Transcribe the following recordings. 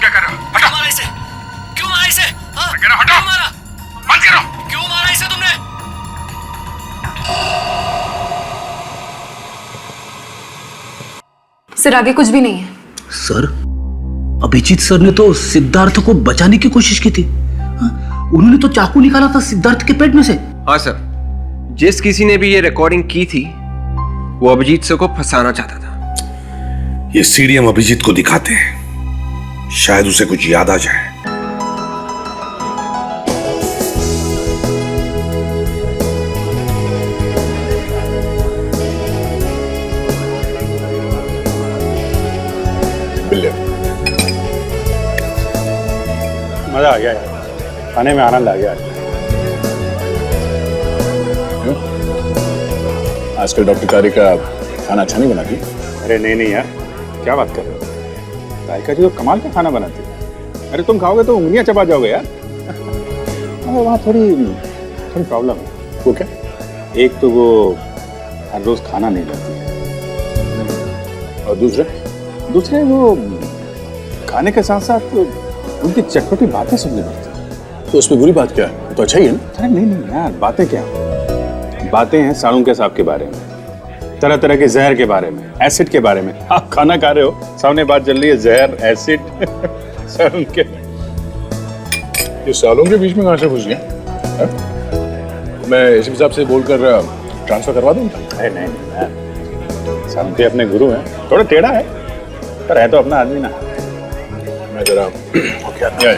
क्या कर रहे हो? हटो। मारा इसे? क्यों मारा इसे? हाँ? कह रहा हटो। क्यों मारा? बंद करो। क्यों मारा इसे तुमने? सर आगे कुछ भी नहीं है। सर, अभिजीत सर ने तो सिद्धार्थ को बचाने की कोशिश की थी। हाँ, उन्होंने तो चाकू निकाला था सिद्धार्थ के पेट में से। हाँ सर, जिस किसी ने भी ये रिकॉर्डिंग की थी वो अभिजीत सर को फंसाना चाहता था। ये सीडी हम अभिजीत को दिखाते हैं, शायद उसे कुछ याद आ जाए। मजा आ गया यार, खाने में आनंद आ गया। आजकल डॉक्टर कारी का खाना अच्छा नहीं बनाती। अरे नहीं यार, क्या बात कर रहे हो? तारिका जी तो कमाल का खाना बनाती है। अरे तुम खाओगे तो उंगलियां चबा जाओगे यार। अरे वहाँ थोड़ी प्रॉब्लम है। वो क्या? एक तो वो हर रोज खाना नहीं लाती है, और दूसरे वो खाने के साथ साथ उनकी चटपटी बातें सुननी पड़ती है। तो उसमें बुरी बात क्या है? तो अच्छा ही है ना। अरे नहीं यार, बातें क्या? बातें हैं सालून के साहब के बारे में, तरह तरह के जहर के बारे में, एसिड के बारे में। आप खाना खा रहे हो, सामने बात चल रही है जहर, एसिड, सालून के। ये सालों के बीच में कहाँ से घुस गया? मैं इस हिसाब से बोलकर ट्रांसफर करवा दूँ? अरे नहीं यार, सालून के अपने गुरु हैं। थोड़ा टेढ़ा है पर है तो अपना आदमी ना। मैं जरा क्या है?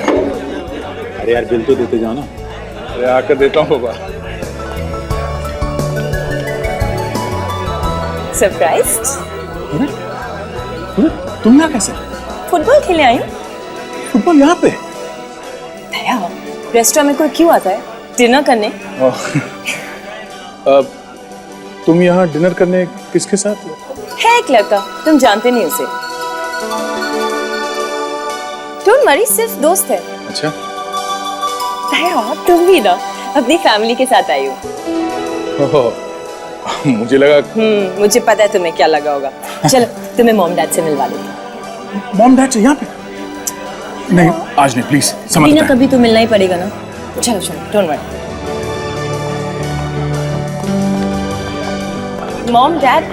अरे यार बिल तो देते जाओ ना। अरे आकर देता हूँ बाबा। सरप्राइज्ड? तुम यहाँ कैसे? फुटबॉल खेलने आई हूँ। फुटबॉल यहाँ पे? दया, रेस्टोरेंट में कोई क्यों आता है डिनर करने? तुम यहाँ डिनर करने किसके साथ? है एक लड़का, तुम जानते नहीं उसे। डोंट वरी, सिर्फ दोस्त है। अच्छा। दया, तुम भी ना अपनी फैमिली के साथ आई हो। मुझे लगा। मुझे पता है तुम्हें क्या लगा होगा। चलो तुम्हें मॉम डैड से मिलवा देती। मॉम डैड से यहाँ पे? नहीं आज नहीं, प्लीज समझ ना, कभी तो मिलना ही पड़ेगा ना। चलो डोंट वरी। मॉम डैड,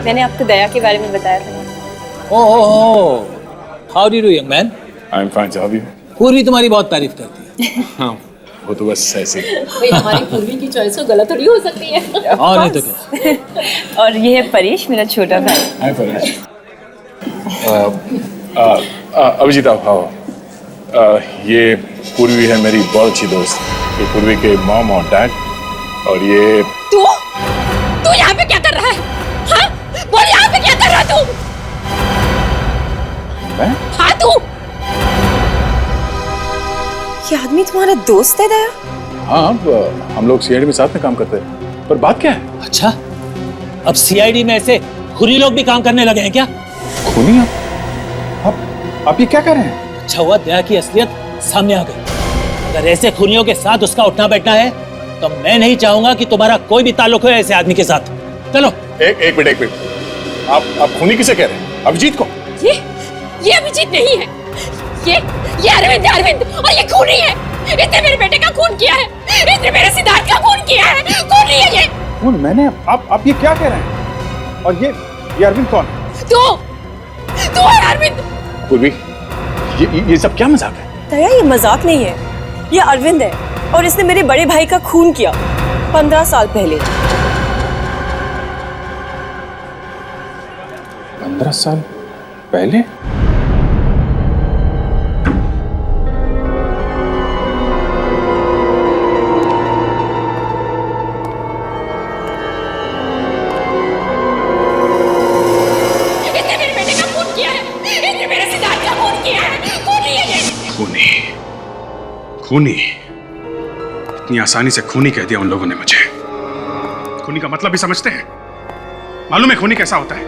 मैंने आपको दया के बारे में बताया था। Oh, how do you young man? I am fine, how are you? Purvi तुम्हारी बहुत तारीफ करती है। हाँ, वो तो बस ऐसे ही। भाई हमारी पूर्वी की चॉइस तो गलत थोड़ी हो सकती है। और नहीं तो क्या। और ये है परेश, मेरा छोटा भाई। हाय परेश। अभिजीत आप आओ। ये पूर्वी है मेरी बहुत अच्छी दोस्त। ये पूर्वी के मॉम और डैड। और ये तू यहाँ पे क्या कर रहा है? हाँ? बोल, यहाँ पे क्या कर रहा है तू? मैं? हाँ तू? ये आदमी तुम्हारा दोस्त है दया? हाँ, हम लोग सीआईडी में साथ में काम करते हैं। पर बात क्या है? अच्छा, अब सीआईडी में ऐसे खुरी लोग भी काम करने लगे हैं क्या? खूनी? आप ये क्या कर रहे हैं? अच्छा हुआ दया की असलियत सामने आ गई। अगर ऐसे खूनियों के साथ उसका उठना बैठना है तो मैं नहीं चाहूंगा कि तुम्हारा कोई भी ताल्लुक हो ऐसे आदमी के साथ। चलो। एक मिनट। आप खूनी किसे कह रहे हैं? अभिजीत को? ये अभिजीत नहीं है। ये अरविंद है, अरविंद, और ये खूनी है। इसने मेरे बेटे का खून किया है। इसने मेरे सिद्धार्थ का खून किया है। खूनी है ये। कौन? मैंने? आप ये क्या कह रहे हैं? और ये अरविंद कौन है? तू है अरविंद। पूर्वी, ये सब क्या मजाक है? दया, ये मजाक नहीं है, ये अरविंद है और इसने मेरे बड़े भाई का खून किया 15 साल पहले। 15 साल पहले? इसने मेरे बेटे का खून किया है। इसने मेरे सिद्धार्थ का खून किया है। खूनी है ये। खूनी? इतनी आसानी से खूनी कह दिया उन लोगों ने मुझे। खूनी का मतलब भी समझते हैं? मालूम है खूनी कैसा होता है?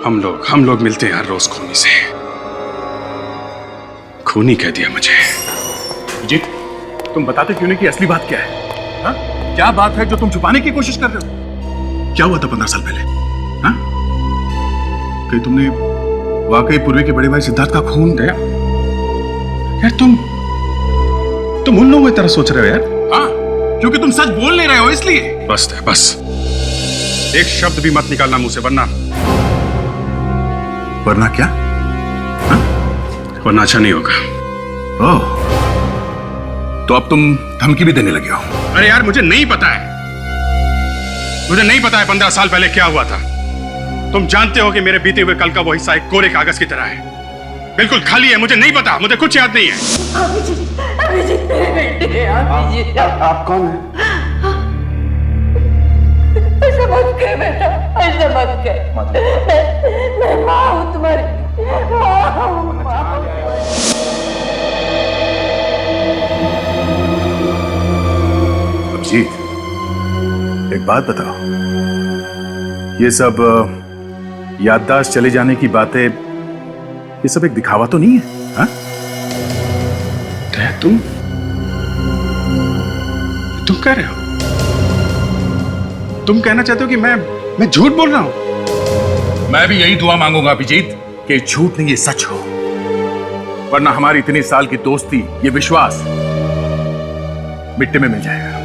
हम लोग मिलते हैं हर रोज खूनी से। खूनी कह दिया मुझे। जीत, तुम बताते क्यों नहीं कि असली बात क्या है? हा? क्या बात है जो तुम छुपाने की कोशिश कर रहे हो? क्या हुआ था 15 साल पहले? हा? कहीं तुमने वाकई पूर्वी के बड़े भाई सिद्धार्थ का खून दया, यार तुम उन लोगों की तरह सोच रहे हो यार। हाँ, क्योंकि तुम सच बोल नहीं रहे हो इसलिए। बस है, बस एक शब्द भी मत निकालना मुंह से, वरना क्या? वरना अच्छा नहीं होगा। ओह, तो अब तुम धमकी भी देने लगे हो? अरे यार मुझे नहीं पता है, 15 साल पहले क्या हुआ था। तुम जानते हो कि मेरे बीते हुए कल का वो हिस्सा एक कोरे कागज की तरह है, बिल्कुल खाली है। मुझे नहीं पता, मुझे कुछ याद नहीं है। आप कौन है? ऐसा मत कर बेटा, ऐसा मत कर। मैं माँ हूँ तुम्हारी, माँ हूँ। अभिजीत, एक बात बताओ, ये सब याददाश्त चले जाने की बातें, ये सब एक दिखावा तो नहीं है? हाँ? तुम कह रहे हो, तुम कहना चाहते हो कि मैं झूठ बोल रहा हूं? मैं भी यही दुआ मांगूंगा अभिजीत कि झूठ नहीं ये सच हो, वरना हमारी इतनी साल की दोस्ती, ये विश्वास मिट्टी में मिल जाएगा।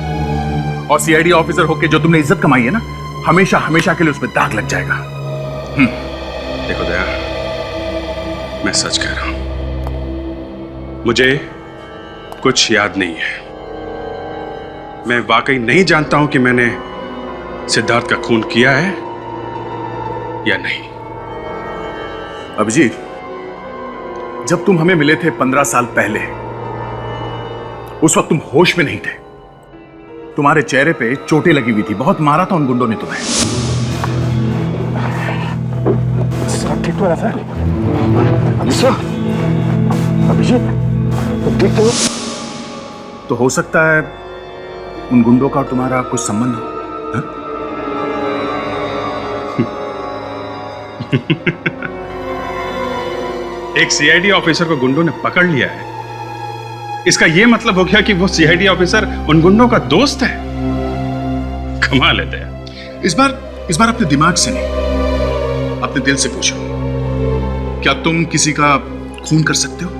और सीआईडी ऑफिसर होके जो तुमने इज्जत कमाई है ना, हमेशा हमेशा के लिए उसमें दाग लग जाएगा। देखो दया, मैं सच कह रहा हूं, मुझे कुछ याद नहीं है। मैं वाकई नहीं जानता हूं कि मैंने सिद्धार्थ का खून किया है या नहीं। अभिजीत, जब तुम हमें मिले थे 15 साल पहले, उस वक्त तुम होश में नहीं थे। तुम्हारे चेहरे पे चोटें लगी हुई थी, बहुत मारा था उन गुंडों ने तुम्हें। सब ठीक तो है? अभिजीत, तुम ठीक तो? तो हो सकता है उन गुंडों का और तुम्हारा कुछ संबंध हो। एक सीआईडी ऑफिसर को गुंडों ने पकड़ लिया है, इसका यह मतलब हो गया कि वो सीआईडी ऑफिसर उन गुंडों का दोस्त है। कमाल है दया। इस बार अपने दिमाग से नहीं, अपने दिल से पूछो, क्या तुम किसी का खून कर सकते हो?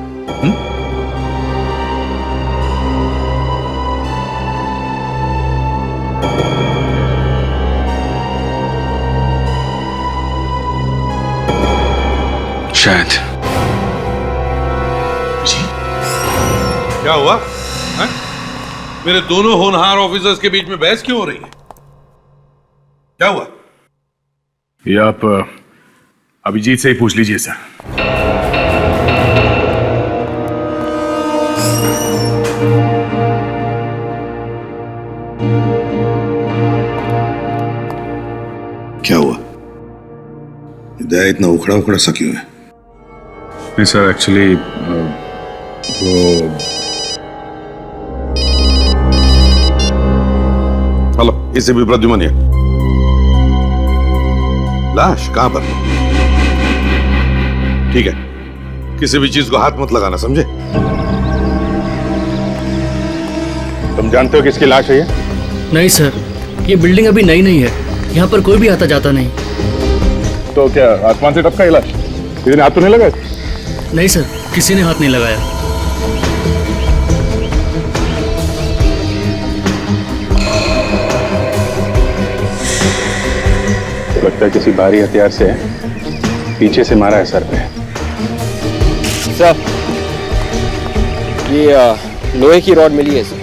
शायद। क्या हुआ है? मेरे दोनों होनहार ऑफिसर्स के बीच में बहस क्यों हो रही है? क्या हुआ? ये आप अभिजीत से ही पूछ लीजिए सर। क्या हुआ? दया इतना उखड़ा उखड़ा सा क्यों है? नहीं सर, एक्चुअली वो हेलो, इसे भी प्रद्युमन है। लाश कहां पर? ठीक है, किसी भी चीज को हाथ मत लगाना, समझे? तुम जानते हो किसकी लाश है ये? नहीं सर, ये बिल्डिंग अभी नई नहीं है, यहाँ पर कोई भी आता जाता नहीं। तो क्या आसमान से टपका लाश? किसी ने हाथ तो नहीं लगाया? नहीं सर, किसी ने हाथ नहीं लगाया। लगता है किसी भारी हथियार से पीछे से मारा है सर पे। सर, ये लोहे की रॉड मिली है सर,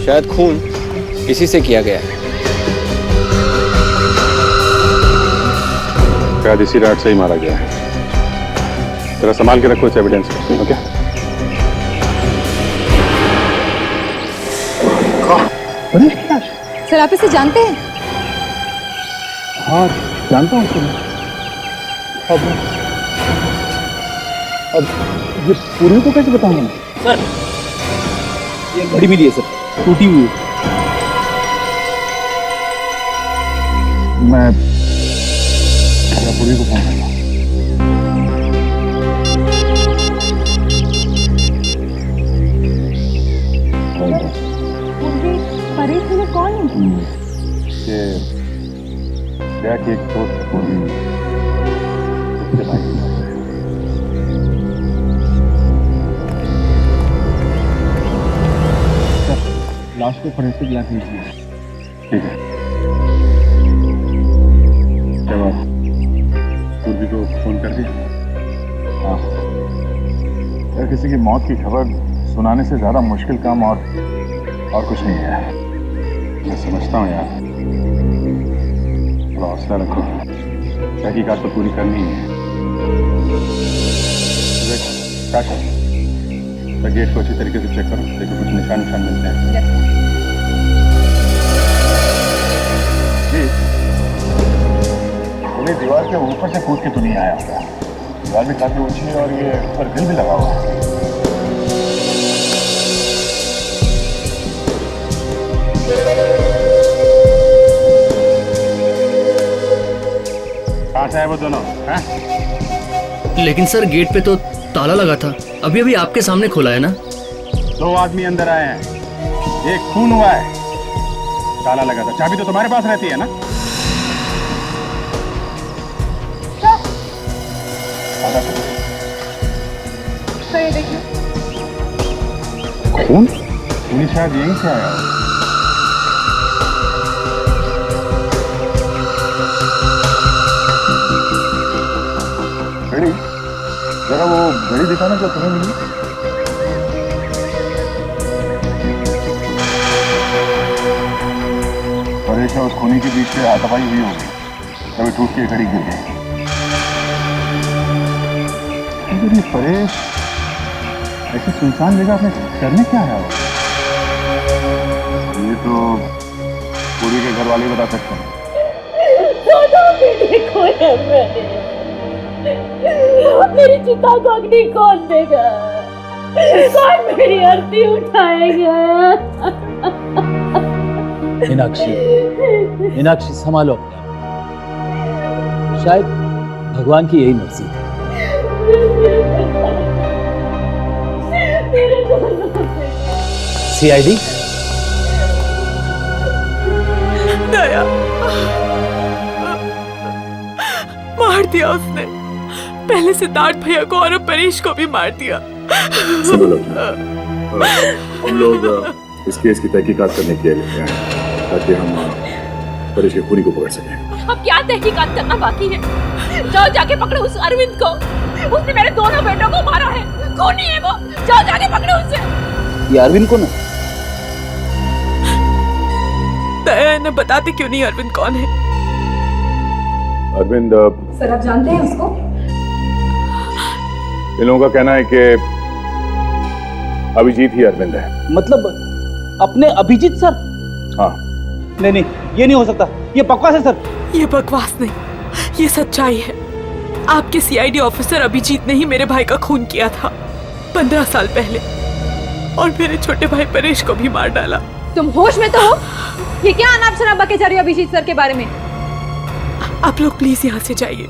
शायद खून इसी से किया गया है। शायद इसी रॉड से ही मारा गया है। जरा संभाल के रखो इस एविडेंस को, ओके? सर, आप इसे जानते हैं? हाँ, जानता हूँ। अब ये पूर्वी को कैसे बताऊंगा मैं? सर, ये घड़ी मिली है सर, टूटी हुई है। मैं पूर्वी को फोन करूंगा। कौन है? ये दया की एक दोस्त पूर्वी, उसके भाई। उसको फोरेंसिक लैब भेजिए। ठीक है। जब आप पूर्वी को फोन कर दिया? हाँ। यार किसी की मौत की खबर सुनाने से ज्यादा मुश्किल काम और कुछ नहीं है। मैं समझता हूँ यार, थोड़ा हौसला रखो, तहकीकात तो पूरी करनी ही है। क्या करो, तो गेट को अच्छी तरीके से चेक करो, देखो कुछ निशान मिलते हैं। जी, पूरी दीवार के ऊपर से कूद के तो नहीं आया होगा। दीवार भी काफी ऊंची है और ये ऊपर ग्रिल भी लगा हुआ है। कहाँ से आए वो दोनों? लेकिन सर गेट पे तो ताला लगा था, अभी अभी आपके सामने खोला है ना। 2 आदमी अंदर आए हैं, एक खून हुआ है, ताला लगा था। चाबी तो तुम्हारे पास रहती है ना? देखिए खून? खून शायद यहीं से आया हो। घड़ी, जरा वो घड़ी दिखाना जो तुम्हें मिली। परेश और उस खूनी के बीच में हाथापाई हुई होगी, तभी टूट के घड़ी गिर गई। ये परेश ऐसे सुनसान जगह में करने क्या आया हो? ये तो पूरी के घर वाले बता सकते हैं। मेरी चिता को अग्नि कौन देगा? कौन मेरी आरती उठाएगा? मीनाक्षी संभालो, शायद भगवान की यही मर्जी है। सीआईडी दया मार दिया उसने, पहले सिद्धार्थ भैया को और अब परेश को भी मार दिया। हम लोग इस केस की तहकीकात करने के लिए आए हैं ताकि हम परेश के खूनी को पकड़ सकें। अब क्या तहकीकात करना बाकी है? जाओ जाके पकड़ो उस अरविंद को, उसने मेरे दोनों बेटों को मारा है, खूनी है वो, जाओ जाके पकड़ो उसे। ये अरविंद कौन है? दया न बताते क्यों नहीं अरविंद कौन है? अरविंद सर आप जानते हैं उसको? इन लोगों का कहना है कि अभिजीत ही अरविंद है। मतलब अपने अभिजीत सर? हाँ। नहीं, ये नहीं हो सकता, ये बकवास है सर। ये बकवास नहीं, ये सच्चाई है। आपके सीआईडी ऑफिसर अभिजीत ने ही मेरे भाई का खून किया था 15 साल पहले, और मेरे छोटे भाई परेश को भी मार डाला। तुम होश में तो हो? ये क्या अनाप शनाप बके जा रही हो अभिजीत सर के बारे में? आप लोग प्लीज यहाँ से जाइए।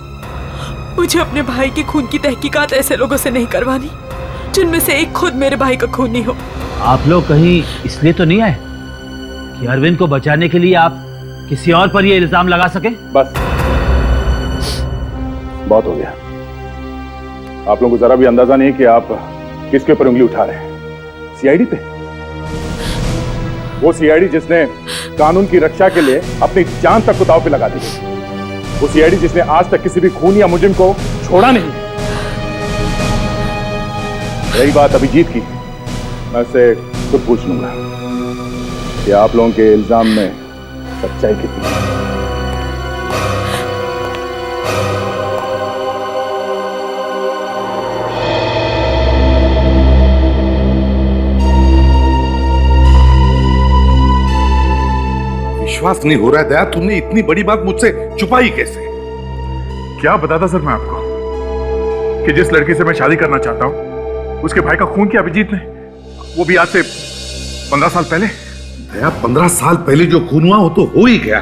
मुझे अपने भाई के खून की तहकीकात ऐसे लोगों से नहीं करवानी जिनमें से एक खुद मेरे भाई का खूनी हो। आप लोग कहीं इसलिए तो नहीं आए कि अरविंद को बचाने के लिए आप किसी और पर ये इल्जाम लगा सके? बस बहुत हो गया। आप लोगों को जरा भी अंदाजा नहीं कि आप किसके ऊपर उंगली उठा रहे हैं। सीआईडी पे? वो सीआईडी जिसने कानून की रक्षा के लिए अपनी जान तक को दांव पे लगा दी, वो सीआईडी जिसने आज तक किसी भी खूनी या मुजरिम को छोड़ा नहीं। यही बात अभिजीत की, मैं उससे खुद पूछ लूंगा कि आप लोगों के इल्जाम में सच्चाई कितनी है। विश्वास नहीं हो रहा है दया, तुमने इतनी बड़ी बात मुझसे छुपाई कैसे? क्या बताता सर मैं आपको कि जिस लड़की से मैं शादी करना चाहता हूं उसके भाई का खून किया अभिजीत ने, वो भी आज से 15 साल पहले। दया 15 साल पहले जो खून हुआ वो तो हो ही गया,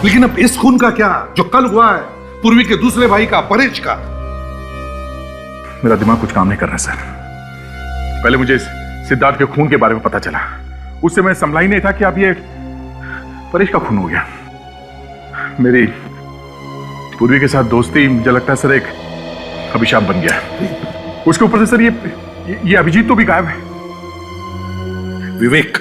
लेकिन अब इस खून का क्या जो कल हुआ है पूर्वी के दूसरे भाई का, परेश का? मेरा दिमाग कुछ काम नहीं कर रहा सर। पहले मुझे सिद्धार्थ के खून के बारे में पता चला, उससे मैं संभला ही नहीं था कि अब ये परेश का खून हो गया। मेरी पूर्वी के साथ दोस्ती मुझे लगता है सर एक अभिशाप बन गया। उसके ऊपर से सर ये अभिजीत तो भी गायब है। विवेक,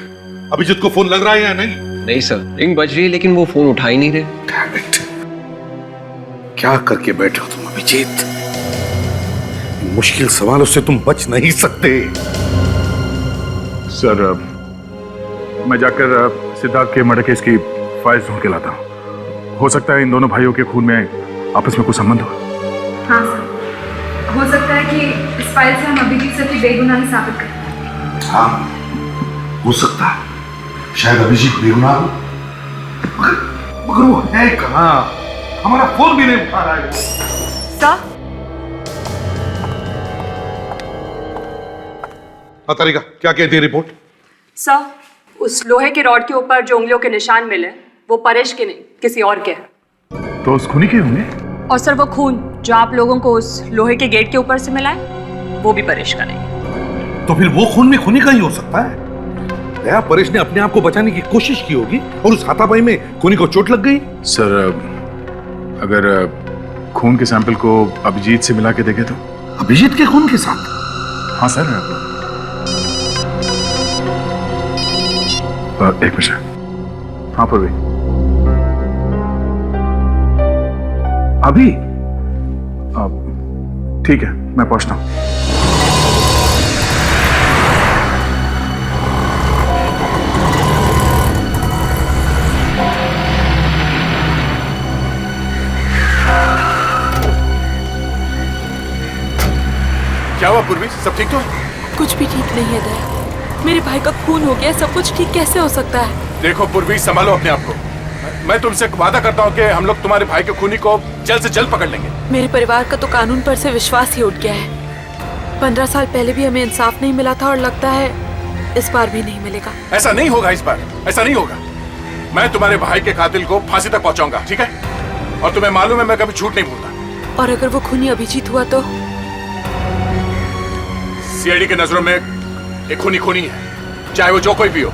अभिजीत को फोन लग रहा है या नहीं? नहीं सर, रिंग बज रही है लेकिन वो फोन उठा ही नहीं रहे। Damn it. क्या करके बैठे हो तुम अभिजीत? इन मुश्किल सवालों से तुम बच नहीं सकते। सर मैं जाकर सिद्धार्थ के मर्डर केस की फाइल्स ढूंढ के लाता हूँ। हो सकता है इन दोनों भाइयों के खून में आपस में कुछ संबंध हो। हाँ सर, हो सकता है कि इस फाइल से हम अभिजीत सर की बेगुनाही साबित करें। हाँ, हो सकता है। शायद अभिजीत बेगुनाह हो, मगर वो है कहाँ? हमारा फोन भी नहीं उठा रहा है। सर, तारिका, क्या कहती है रिपोर्ट? सर, उस लोहे के रॉड के ऊपर जो उंगलियों के निशान मिले वो परेश के नहीं किसी और के हैं। तो उस खूनी के होंगे? और सर वो खून जो आप लोगों को उस लोहे के गेट के ऊपर से मिला है वो भी परेश का नहीं। तो फिर वो खून में खूनी का ही हो सकता है। दया, परेश ने अपने आप को बचाने की कोशिश की होगी और उस हाथापाई में खूनी को चोट लग गई। सर अगर खून के सैंपल को अभिजीत से मिला के देखे तो? अभिजीत के खून के साथ? हाँ सर। एक मिनट। हाँ पूर्वी, अभी ठीक है, मैं पहुंचता हूं। क्या हुआ पूर्वी, सब ठीक तो? कुछ भी ठीक नहीं है दया। मेरे भाई का खून हो गया, सब कुछ ठीक कैसे हो सकता है? देखो पूर्वी, संभालो अपने आप को। मैं तुमसे वादा करता हूँ कि हम लोग तुम्हारे भाई के खूनी को जल्द से जल्द पकड़ लेंगे। मेरे परिवार का तो कानून पर से विश्वास ही उठ गया है। 15 साल पहले भी हमें इंसाफ नहीं मिला था और लगता है इस बार भी नहीं मिलेगा। ऐसा नहीं होगा, इस बार ऐसा नहीं होगा। मैं तुम्हारे भाई के कातिल को फांसी तक पहुंचाऊंगा, ठीक है? और तुम्हें मालूम है मैं कभी झूठ नहीं बोलता। और अगर वो खूनी अभिजीत हुआ तो? सीआईडी के नजरों में एक खूनी खूनी है, चाहे वो जो कोई भी हो,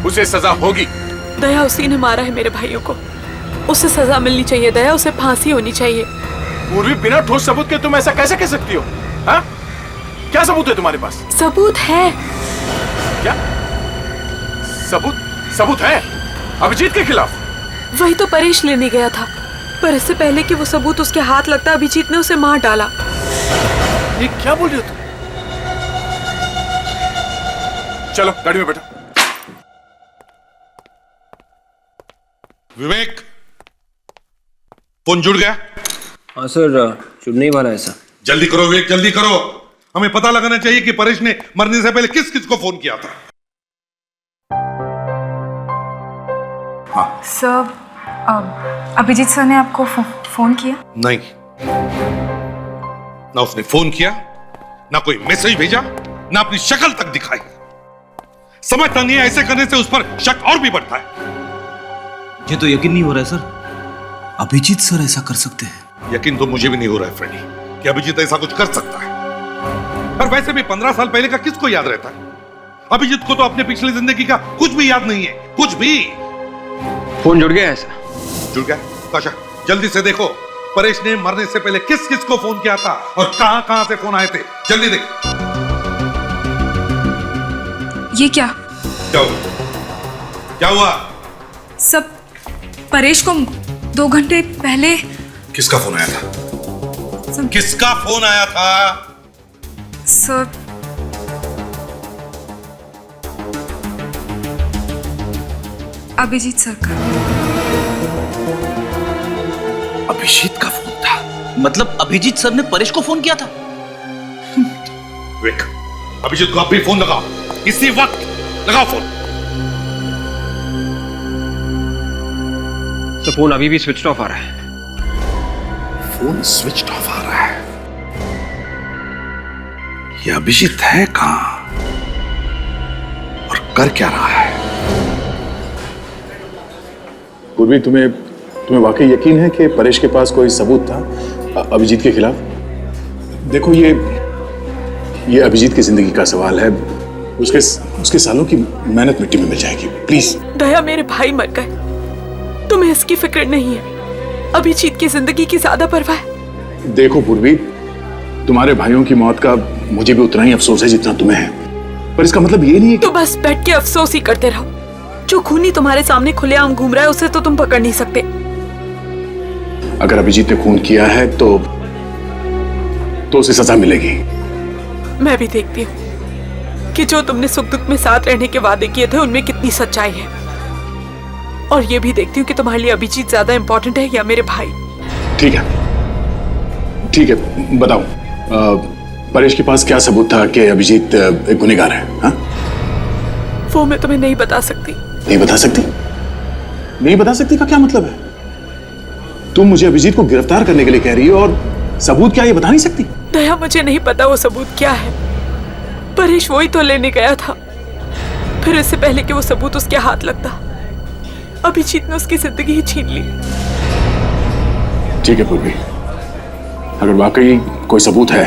उसे सजा होगी। दया उसी ने मारा है मेरे भाइयों को, उसे सजा मिलनी चाहिए दया, उसे फांसी होनी चाहिए। पूर्वी, बिना ठोस सबूत के तुम ऐसा कैसे कह सकती हो? हाँ? क्या सबूत है तुम्हारे पास? सबूत है। क्या सबूत? सबूत है अभिजीत के खिलाफ? वही तो परेश लेने गया था, पर इससे पहले कि वो सबूत उसके हाथ लगता अभिजीत ने उसे मार डाला। ये क्या बोल रही हो तुम? चलो गाड़ी में बैठो। विवेक, फोन जुड़ गया? हाँ सर, जुड़ने ही वाला है सर। जल्दी करो विवेक, जल्दी करो। हमें पता लगाना चाहिए कि परेश ने मरने से पहले किस किस को फोन किया था। हाँ सर, अभिजीत सर ने आपको फोन किया? नहीं, ना उसने फोन किया, ना कोई मैसेज भेजा, ना अपनी शक्ल तक दिखाई। समझता नहीं है, ऐसे करने से उस पर शक और भी बढ़ता है। ये तो यकीन नहीं हो रहा है सर, अभिजीत सर ऐसा कर सकते हैं। यकीन तो मुझे भी नहीं हो रहा है फ्रेडी कि अभिजीत ऐसा कुछ कर सकता है। पर वैसे भी 15 साल पहले का किसको याद रहता है? अभिजीत को तो अपने पिछली जिंदगी का कुछ भी याद नहीं है, कुछ भी। फोन जुड़ गया ऐसा? जुड़ गया? काशा, जल्दी से देखो परेश ने मरने से पहले किस किस को फोन किया था और कहां कहां से फोन आए थे। जल्दी देख। ये क्या? क्या हुआ? क्या हुआ? सब परेश को 2 घंटे पहले। किसका फोन आया था? किसका फोन आया था? सर, अभिजीत सर का। अभिजीत का फोन था? मतलब अभिजीत सर ने परेश को फोन किया था? विक, अभिजीत को अभी फोन लगाओ, इसी वक्त लगाओ फोन। तो फोन अभी भी स्विच ऑफ आ रहा है। फोन स्विच ऑफ आ रहा है? ये अभिजीत है कहां और कर क्या रहा है? पूर्वी, तुम्हें वाकई यकीन है कि परेश के पास कोई सबूत था अभिजीत के खिलाफ? देखो, ये अभिजीत की जिंदगी का सवाल है। उसके सालों की मेहनत मिट्टी में मिल जाएगी। प्लीज। दया, मेरे भाई मर गए, तुम्हें इसकी फिक्र नहीं है। अभिजीत की जिंदगी की ज्यादा परवाह है। देखो पूर्वी, तुम्हारे भाइयों की मौत का मुझे भी उतना ही अफसोस है जितना तुम्हें है, पर इसका मतलब ये नहीं है तो बस बैठ के अफसोस ही करते रहो। जो खूनी तुम्हारे सामने खुलेआम घूम रहा है उसे तो तुम पकड़ नहीं सकते। अगर अभिजीत ने खून किया है तो उसे सजा मिलेगी। मैं भी देखती हूँ कि जो तुमने सुख दुख में साथ रहने के वादे किए थे उनमें कितनी सच्चाई है, और ये भी देखती हूँ कि तुम्हारे लिए अभिजीत ज्यादा इंपॉर्टेंट है या मेरे भाई। ठीक है, बताओ परेश के पास क्या सबूत था कि अभिजीत एक गुनहगार है? हाँ? वो मैं तुम्हें नहीं बता सकती। नहीं बता सकती? नहीं बता सकती का क्या मतलब है? तुम मुझे अभिजीत को गिरफ्तार करने के लिए कह रही हो और सबूत क्या ये बता नहीं सकती? दया, मुझे नहीं पता वो सबूत क्या है। परेश वही तो लेने गया था, फिर इससे पहले कि वो सबूत उसके हाथ लगता अभिजीत ने उसकी जिंदगी ही छीन ली। ठीक है पूर्वी, अगर वाकई कोई सबूत है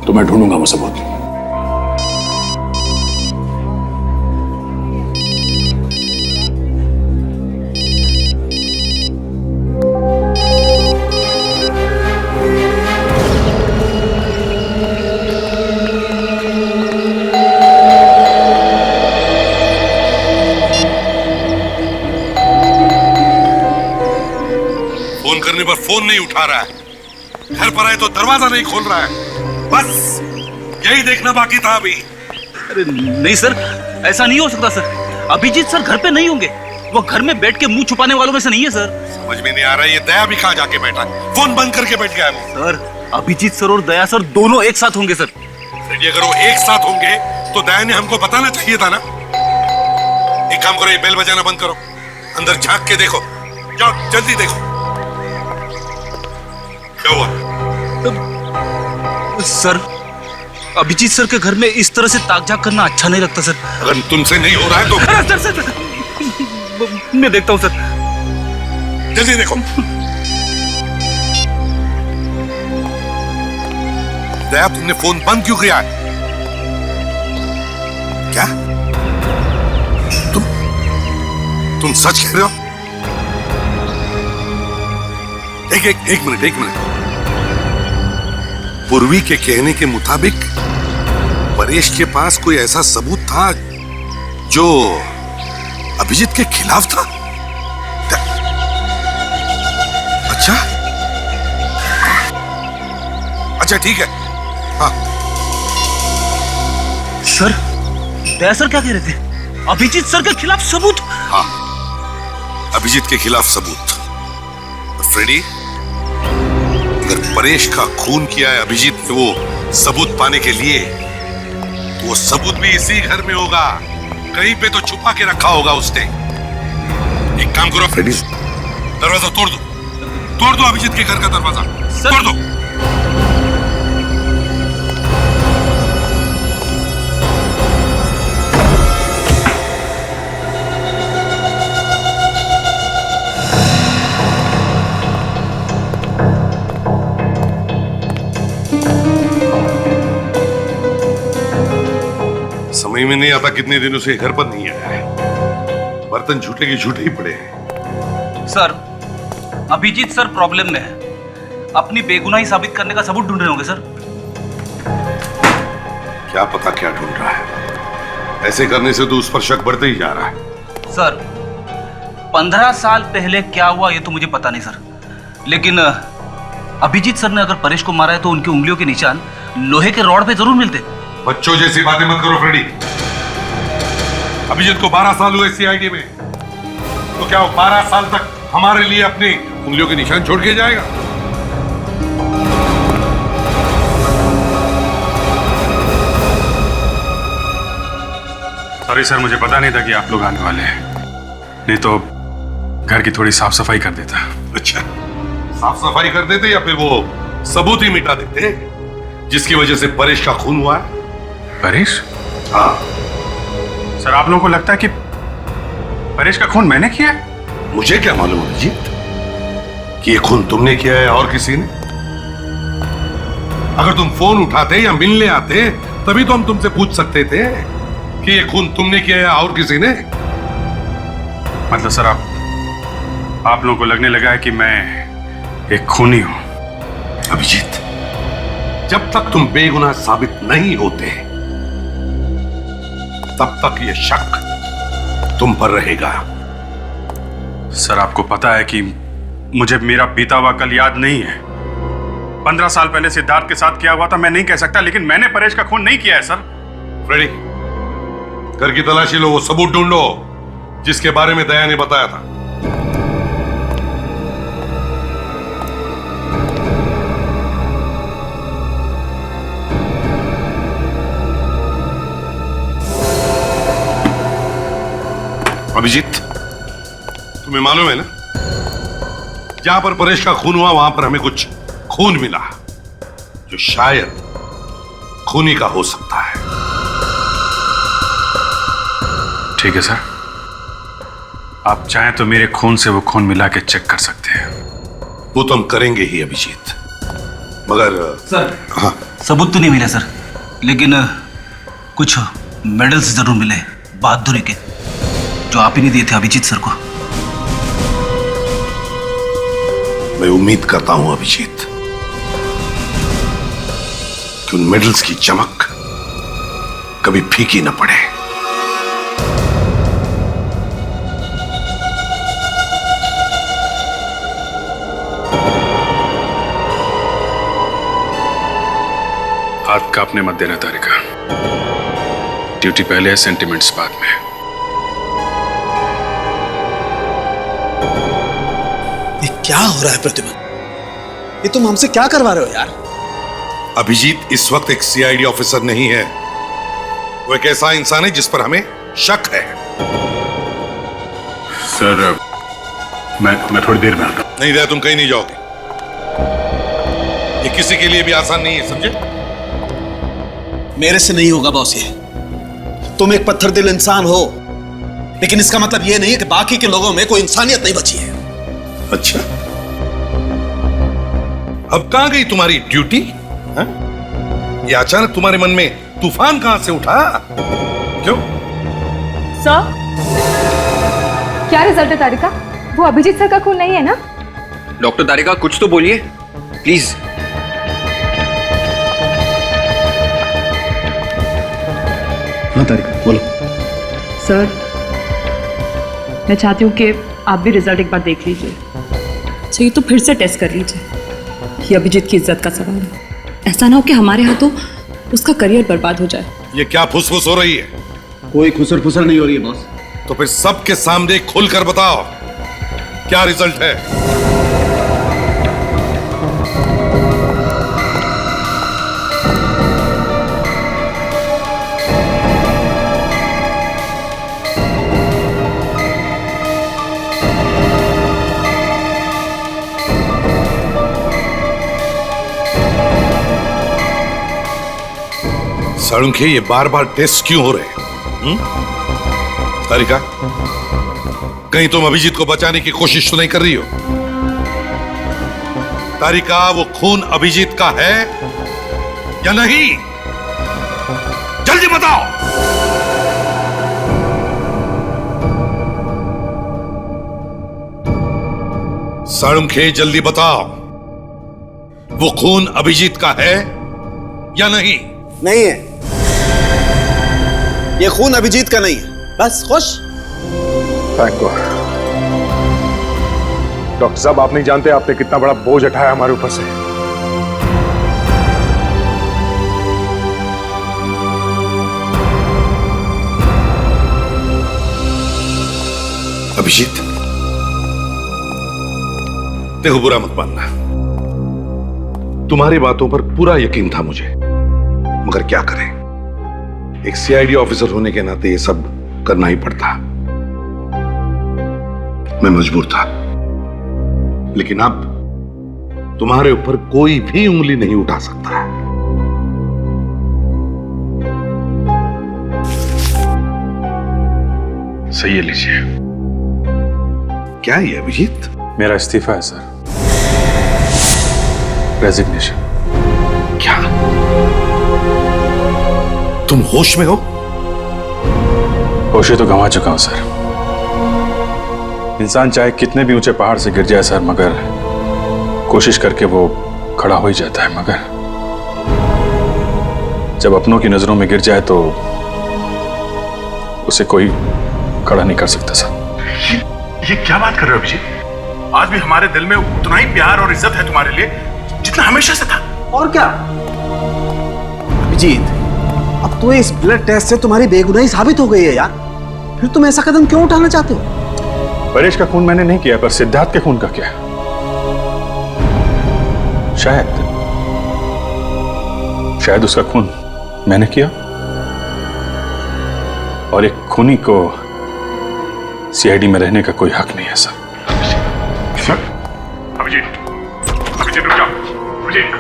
तो मैं ढूंढूंगा वो सबूत। फोन करने पर फोन नहीं उठा रहा है, घर पर आए तो दरवाजा नहीं खोल रहा है। बस यही देखना बाकी था अभी। अरे नहीं सर, ऐसा नहीं हो सकता सर। अभिजीत सर घर पे नहीं होंगे, वो घर में बैठ के मुंह छुपाने वालों में से नहीं है सर। समझ में नहीं आ रहा, ये दया भी कहाँ जाके बैठा, फोन बंद करके बैठ गया है वो। सर अभिजीत सर और दया सर दोनों एक साथ होंगे सर। रेडी, अगर वो एक साथ होंगे तो दया ने हमको बताना चाहिए था ना। एक काम करो, ये बेल बजाना बंद करो, अंदर झांक के देखो, जाओ जल्दी देखो क्या हुआ। सर अभिजीत सर के घर में इस तरह से ताक झाक करना अच्छा नहीं लगता सर। अगर तुमसे नहीं हो रहा है तो सर मैं देखता हूँ सर, जल्दी देखो। दया, तुमने फोन बंद क्यों किया है? क्या तुम सच कह रहे हो? एक मिनट। पूर्वी के कहने के मुताबिक परेश के पास कोई ऐसा सबूत था जो अभिजीत के खिलाफ था। अच्छा ठीक है। हाँ सर, दया सर क्या कह रहे थे? अभिजीत सर के खिलाफ सबूत? हाँ, अभिजीत के खिलाफ सबूत। फ्रेडी, अगर परेश का खून किया है अभिजीत ने वो सबूत पाने के लिए, तो वो सबूत भी इसी घर में होगा, कहीं पे तो छुपा के रखा होगा उसने। एक काम करो फ्रेडी, दरवाजा तोड़ दो अभिजीत के घर का दरवाजा तोड़ दो। समझ में नहीं आता कितने दिनों से घर पर नहीं आया है, बर्तन झूठे के झूठे ही पड़े हैं। सर अभिजीत सर प्रॉब्लम में है, अपनी बेगुनाही साबित करने का सबूत ढूंढ रहे होंगे सर। क्या पता क्या ढूंढ रहा है, ऐसे करने से तो उस पर शक बढ़ते ही जा रहा है। सर 15 साल पहले क्या हुआ ये तो मुझे पता नहीं सर, लेकिन अभिजीत सर ने अगर परेश को मारा है तो उनकी उंगलियों के निशान लोहे के रॉड पे जरूर मिलते। बच्चों जैसी बातें मत करो फ्रेडी। अभिजीत को 12 साल हुए सीआईडी में, तो क्या वो 12 साल तक हमारे लिए अपनी उंगलियों के निशान छोड़ के जाएगा? सॉरी सर, मुझे पता नहीं था कि आप लोग आने वाले हैं, नहीं तो घर की थोड़ी साफ सफाई कर देता। अच्छा, साफ सफाई कर देते या फिर वो सबूत ही मिटा देते जिसकी वजह से परेश का खून हुआ है? परेश? हाँ सर, आप लोगों को लगता है कि परेश का खून मैंने किया है? मुझे क्या मालूम अभिजीत कि ये खून तुमने किया है और किसी ने। अगर तुम फोन उठाते या मिलने आते तभी तो हम तुमसे पूछ सकते थे कि ये खून तुमने किया है और किसी ने। मतलब सर आप लोगों को लगने लगा है कि मैं एक खूनी हूं? अभिजीत, जब तक तुम बेगुनाह साबित नहीं होते तब तक ये शक तुम पर रहेगा। सर आपको पता है कि मुझे मेरा बीता हुआ कल याद नहीं है। 15 साल पहले सिद्धार्थ के साथ किया हुआ था मैं नहीं कह सकता, लेकिन मैंने परेश का खून नहीं किया है सर। फ्रेडी, घर की तलाशी लो, वो सबूत ढूंढो जिसके बारे में दया ने बताया था। अभिजीत, तुम्हें मालूम है ना, जहां पर परेश का खून हुआ वहां पर हमें कुछ खून मिला जो शायद खूनी का हो सकता है। ठीक है सर, आप चाहें तो मेरे खून से वो खून मिला के चेक कर सकते हैं। वो तो हम करेंगे ही अभिजीत, मगर सर, हाँ, सबूत तो नहीं मिले सर, लेकिन कुछ मेडल्स जरूर मिले बहादुरी के, जो आप ही नहीं दिए थे अभिजीत सर को। मैं उम्मीद करता हूं अभिजीत कि उन मेडल्स की चमक कभी फीकी न पड़े। हाथ कांपने मत देना तारिका, ड्यूटी पहले है, सेंटिमेंट्स बाद में। ये क्या हो रहा है प्रतिमा? ये तुम हमसे क्या करवा रहे हो यार? अभिजीत इस वक्त एक सीआईडी ऑफिसर नहीं है, वो एक ऐसा इंसान है जिस पर हमें शक है। सर मैं थोड़ी देर में आता हूं। नहीं दया, तुम कहीं नहीं जाओगे। ये किसी के लिए भी आसान नहीं है, समझे? मेरे से नहीं होगा बॉस ये। तुम एक पत्थर दिल इंसान हो, लेकिन इसका मतलब ये नहीं है कि बाकी के लोगों में कोई इंसानियत नहीं बची है। अच्छा, अब कहां गई तुम्हारी ड्यूटी? ये अचानक तुम्हारे मन में तूफान कहां से उठा? क्यों? सर, क्या रिजल्ट है तारिका? वो अभिजीत सर का खून नहीं है ना? डॉक्टर तारिका, कुछ तो बोलिए प्लीज। हाँ तारिका, बोलो। सर, मैं चाहती हूँ कि आप भी रिजल्ट एक बार देख लीजिए। चाहिए तो फिर से टेस्ट कर लीजिए। ये अभिजीत की इज्जत का सवाल है। ऐसा ना हो कि हमारे हाथों उसका करियर बर्बाद हो जाए। ये क्या फुसफुस हो रही है? कोई खुसर फुसर नहीं हो रही है बॉस। तो फिर सबके सामने खुलकर बताओ क्या रिजल्ट है? साळुंखे, ये बार बार टेस्ट क्यों हो रहे हैं? तारिका, कहीं तुम अभिजीत को बचाने की कोशिश तो नहीं कर रही हो? तारिका, वो खून अभिजीत का है या नहीं? जल्दी बताओ। साळुंखे, जल्दी बताओ, वो खून अभिजीत का है या नहीं? नहीं है, ये खून अभिजीत का नहीं है। बस खुश? Thank God. डॉक्टर साहब, आप नहीं जानते आपने कितना बड़ा बोझ उठाया हमारे ऊपर से। अभिजीत, देखो, बुरा मत मानना, तुम्हारी बातों पर पूरा यकीन था मुझे, मगर क्या करें, एक सीआईडी ऑफिसर होने के नाते ये सब करना ही पड़ता। मैं मजबूर था, लेकिन अब तुम्हारे ऊपर कोई भी उंगली नहीं उठा सकता है। सही है, लीजिए। क्या है ये अभिजीत? मेरा इस्तीफा है सर, रेजिग्नेशन। क्या तुम होश में हो? होश तो गंवा चुका हूं सर। इंसान चाहे कितने भी ऊंचे पहाड़ से गिर जाए सर, मगर कोशिश करके वो खड़ा हो ही जाता है, मगर जब अपनों की नजरों में गिर जाए तो उसे कोई खड़ा नहीं कर सकता सर। ये क्या बात कर रहे हो अभिजीत? आज भी हमारे दिल में उतना ही प्यार और इज्जत है तुम्हारे लिए जितना हमेशा से था। और क्या अभिजीत, अब तो इस ब्लड टेस्ट से तुम्हारी बेगुनाही साबित हो गई है यार, फिर तुम ऐसा कदम क्यों उठाना चाहते हो? परेश का खून मैंने नहीं किया, पर सिद्धार्थ के खून का क्या? शायद उसका खून मैंने किया, और एक खूनी को सीआईडी में रहने का कोई हक नहीं है सर। अभिजीत, अभिजीत रुक जाओ, अभिजीत।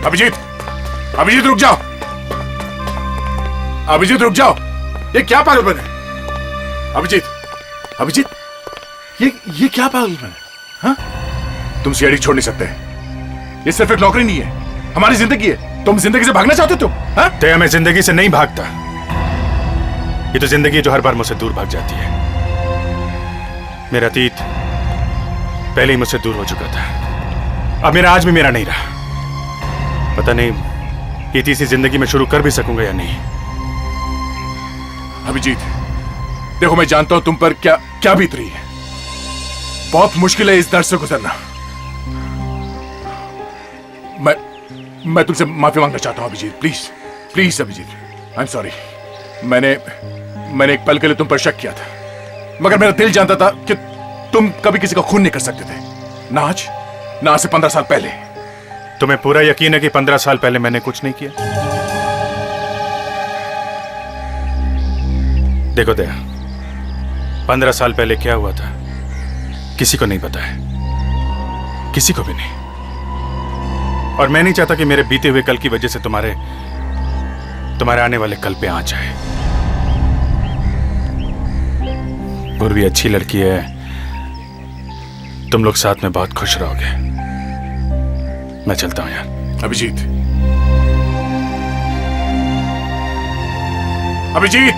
अभिजीत, अभिजीत रुक जाओ, अभिजीत रुक जाओ। ये क्या पागलपन है? अभिजीत, अभिजीत, ये क्या पागलपन है? हाँ? तुम सीआईडी छोड़ नहीं सकते। ये सिर्फ एक नौकरी नहीं है, हमारी जिंदगी है। तुम जिंदगी से भागना चाहते हो? हाँ? तय मैं जिंदगी से नहीं भागता, ये तो जिंदगी जो हर बार मुझसे दूर भाग जाती है। मेरा अतीत पहले ही मुझसे दूर हो चुका था, अब मेरा आज भी मेरा नहीं रहा। पता नहीं ये तीसरी जिंदगी में शुरू कर भी सकूंगा या नहीं। अभिजीत, देखो मैं जानता हूं तुम पर क्या क्या बीत रही है। बहुत मुश्किल है इस दर्द से गुजरना। मैं तुमसे माफी मांगना चाहता हूं Abhijit, please please Abhijit, I am sorry. मैंने एक पल के लिए तुम पर शक किया था, मगर मेरा दिल जानता था कि तुम कभी किसी का खून नहीं कर सकते थे, ना आज, ना आज से 15 साल पहले। तुम्हें पूरा यकीन है कि 15 साल पहले मैंने कुछ नहीं किया? देखो दया, 15 साल पहले क्या हुआ था किसी को नहीं पता है, किसी को भी नहीं। और मैं नहीं चाहता कि मेरे बीते हुए कल की वजह से तुम्हारे आने वाले कल पे आंच आए। पूर्वी अच्छी लड़की है, तुम लोग साथ में बहुत खुश रहोगे। मैं चलता हूं यार। अभिजीत, अभिजीत,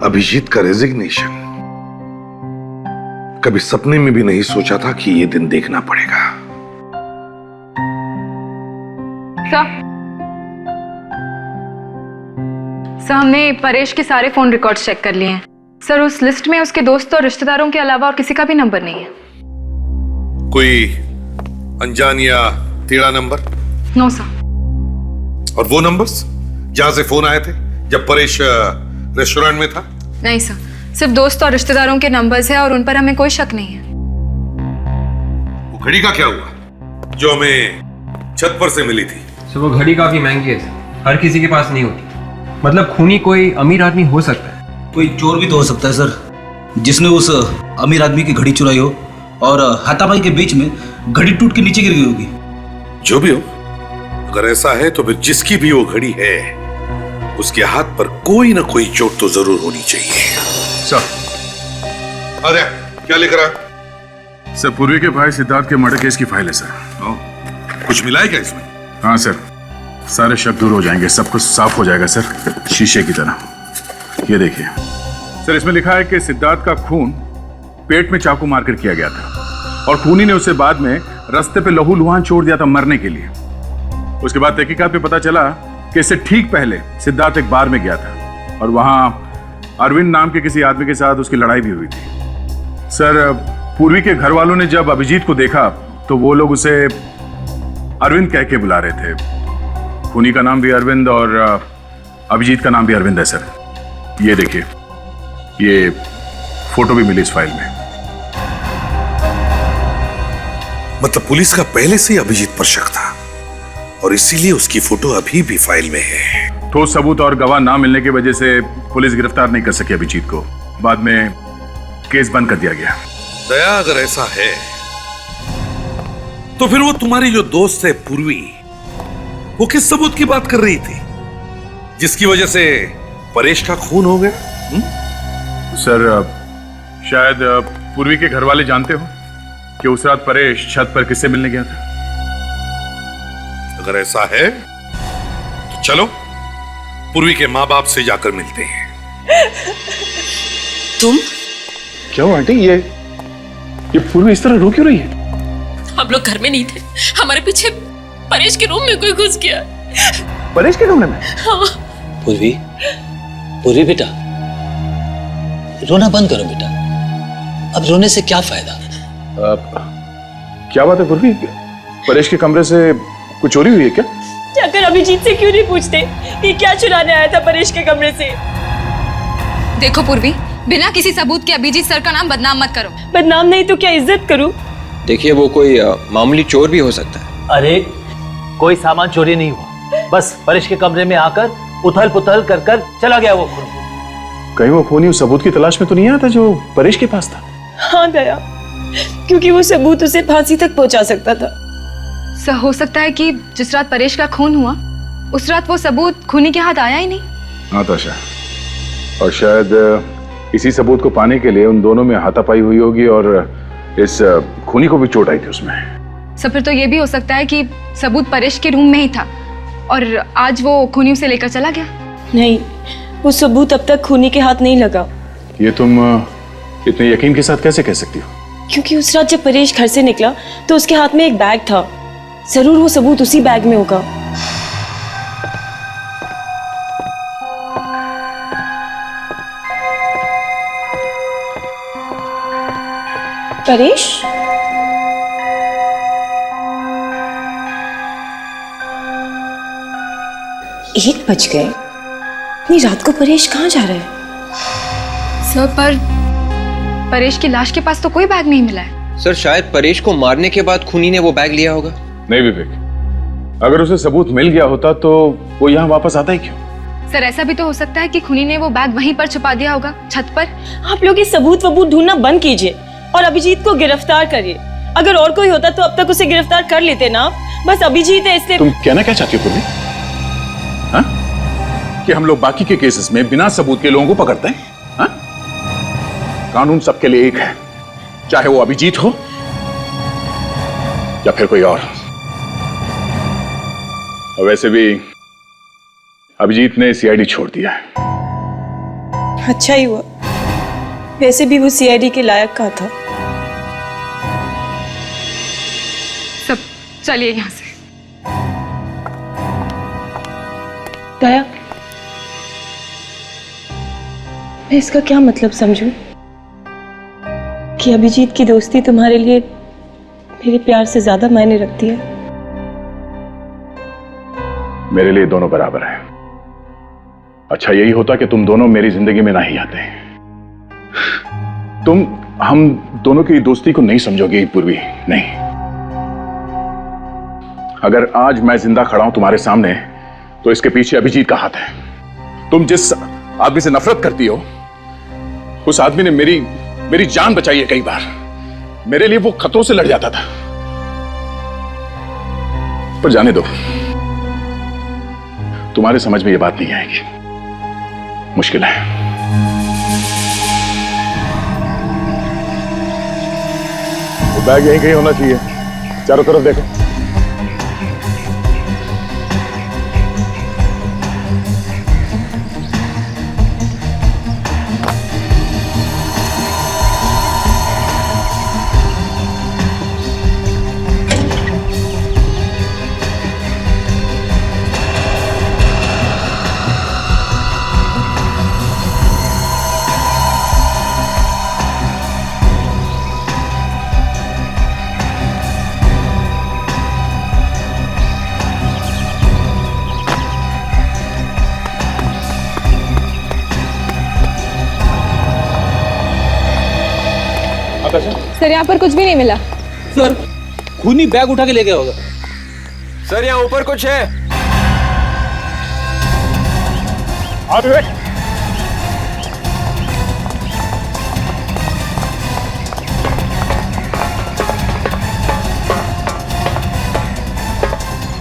अभिजीत का रेजिग्नेशन कभी सपने में भी नहीं सोचा था कि ये दिन देखना पड़ेगा। सर, हमने परेश के सारे फोन रिकॉर्ड्स चेक कर लिए हैं सर। उस लिस्ट में उसके दोस्तों और रिश्तेदारों के अलावा और किसी का भी नंबर नहीं है। कोई अनजान या टेढ़ा नंबर? No sir. और वो नंबर्स जहां से फोन आए थे जब परेश रेस्टोरेंट में था? नहीं सर, सिर्फ दोस्त और रिश्तेदारों के नंबर्स हैं और उन पर हमें कोई शक नहीं है। वो घड़ी का क्या हुआ जो हमें छत पर से मिली थी? सर वो घड़ी काफी महंगी है, हर किसी के पास नहीं होती। मतलब खूनी कोई अमीर आदमी हो सकता है, कोई चोर भी तो हो सकता है सर, जिसने उस अमीर आदमी की घड़ी चुराई हो और हाथापाई के बीच में घड़ी टूट के नीचे गिर गई होगी। जो भी हो, अगर ऐसा है तो फिर जिसकी भी वो घड़ी है उसके हाथ पर कोई ना कोई चोट तो जरूर होनी चाहिए। सर, अरे क्या लेकर आए? सर, पूर्वी के भाई सिद्धार्थ के मर्डर केस की फाइल है सर। कुछ मिला है क्या इसमें? हाँ सर, सारे शक दूर हो जाएंगे, सब कुछ साफ हो जाएगा सर, शीशे की तरह। ये देखिए सर, इसमें लिखा है कि सिद्धार्थ का खून पेट में चाकू मारकर किया गया था और खूनी ने उसे बाद में रास्ते पे लहू लुहान छोड़ दिया था मरने के लिए। उसके बाद तहकीकात में पता चला कि इससे ठीक पहले सिद्धार्थ एक बार में गया था और वहां अरविंद नाम के किसी आदमी के साथ उसकी लड़ाई भी हुई थी। सर, पूर्वी के घर वालों ने जब अभिजीत को देखा तो वो लोग उसे अरविंद कह के बुला रहे थे। खूनी का नाम भी अरविंद और अभिजीत का नाम भी अरविंद है सर। ये देखिए, ये फोटो भी मिली इस फाइल में। मतलब पुलिस का पहले से ही अभिजीत पर शक था और इसीलिए उसकी फोटो अभी भी फाइल में है। ठोस सबूत और गवाह ना मिलने की वजह से पुलिस गिरफ्तार नहीं कर सकी अभिजीत को। बाद में केस बंद कर दिया गया। दया, अगर ऐसा है तो फिर वो तुम्हारी जो दोस्त है पूर्वी, वो किस सबूत की बात कर रही थी जिसकी वजह से परेश का खून हो गया? सर शायद पूर्वी के घर वाले जानते हो कि उस रात परेश छत पर किससे मिलने गया था। अगर ऐसा है तो चलो पूर्वी के माँ बाप से जाकर मिलते हैं। तुम? क्या हुआ आंटी? ये पूर्वी इस तरह रो क्यों रही है? हम लोग घर में नहीं थे, हमारे पीछे परेश के रूम में कोई घुस गया। परेश के कमरे में? हाँ। पूर्वी, पूर्वी बेटा, रोना बंद करो बेटा। अब रोने से क्या फायदा? क्या बात है पूर्वी? परेश के कमरे से कुछ चोरी हुई है क्या? जाकर अभिजीत से क्यों नहीं पूछते कि क्या चुराने आया था परेश के कमरे से? देखो पूर्वी, बिना किसी सबूत के अभिजीत सर का नाम बदनाम मत करो। बदनाम नहीं तो क्या इज्जत करूं? देखिए, वो कोई मामूली चोर भी हो सकता है। अरे कोई सामान चोरी नहीं हुआ, बस परेश के कमरे में आकर उथल पुथल कर कर चला गया वो खून। कहीं वो खूनी उस सबूत की तलाश में तो नहीं आया था जो परेश के पास था? हाँ दया, क्योंकि वो सबूत उसे फांसी तक पहुंचा सकता था। सर हो सकता है कि जिस रात परेश का खून हुआ उस रात वो सबूत खूनी के हाथ आया ही नहीं। हाँ ताशा, और शायद इसी सबूत को पाने के लिए उन दोनों में हाथापाई हुई होगी और इस खूनी को भी चोट आई थी उसमें। सर फिर तो ये भी हो सकता है कि सबूत परेश के रूम में ही था और आज वो खूनी उसे लेकर चला गया। नहीं, वो सबूत अब तक खूनी के हाथ नहीं लगा। ये तुम इतने यकीन के साथ कैसे कह सकती हो? क्योंकि उस रात जब परेश घर से निकला तो उसके हाथ में एक बैग था। जरूर वो सबूत उसी बैग में होगा। परेश? 1 बज गए। इतनी रात को परेश कहाँ जा रहा है? सर पर परेश की लाश के पास तो कोई बैग नहीं मिला है। सर शायद परेश को मारने के बाद खूनी ने वो बैग लिया होगा। नहीं विवेक, अगर उसे सबूत मिल गया होता तो वो यहाँ वापस आता ही क्यों? सर ऐसा भी तो हो सकता है कि खूनी ने वो बैग वहीं पर छुपा दिया होगा, छत पर। आप लोग ये सबूत वबूत ढूंढना बंद कीजिए और अभिजीत को गिरफ्तार करिए। अगर और कोई होता तो अब तक उसे गिरफ्तार कर लेते ना। बस अभिजीत है इसलिए। तुम कहना क्या चाहती हो पूर्वी? हाँ? कि हम लोग बाकी के केसेस में बिना सबूत के लोगों को पकड़ते हैं? हाँ? कानून सबके लिए एक है, चाहे वो अभिजीत हो या फिर कोई और। और वैसे भी अभिजीत ने सीआईडी छोड़ दिया है। अच्छा ही हुआ, वैसे भी वो सीआईडी के लायक का था। सब चलिए यहाँ से। दया, मैं इसका क्या मतलब समझूं कि अभिजीत की दोस्ती तुम्हारे लिए मेरे प्यार से ज्यादा मायने रखती है? मेरे लिए दोनों बराबर हैं। अच्छा यही होता कि तुम दोनों मेरी जिंदगी में ना ही आते। तुम हम दोनों की दोस्ती को नहीं समझोगे पूर्वी, नहीं। अगर आज मैं जिंदा खड़ा हूं तुम्हारे सामने तो इसके पीछे अभिजीत का हाथ है। तुम जिस आदमी से नफरत करती हो उस आदमी ने मेरी जान बचाई है कई बार। मेरे लिए वो खतरों से लड़ जाता था। पर जाने दो, तुम्हारे समझ में ये बात नहीं आएगी, मुश्किल है। वो बैग यहीं कहीं होना चाहिए, चारों तरफ देखो। सर यहाँ पर कुछ भी नहीं मिला। सर खूनी बैग उठा के ले गया होगा। सर यहाँ ऊपर कुछ है।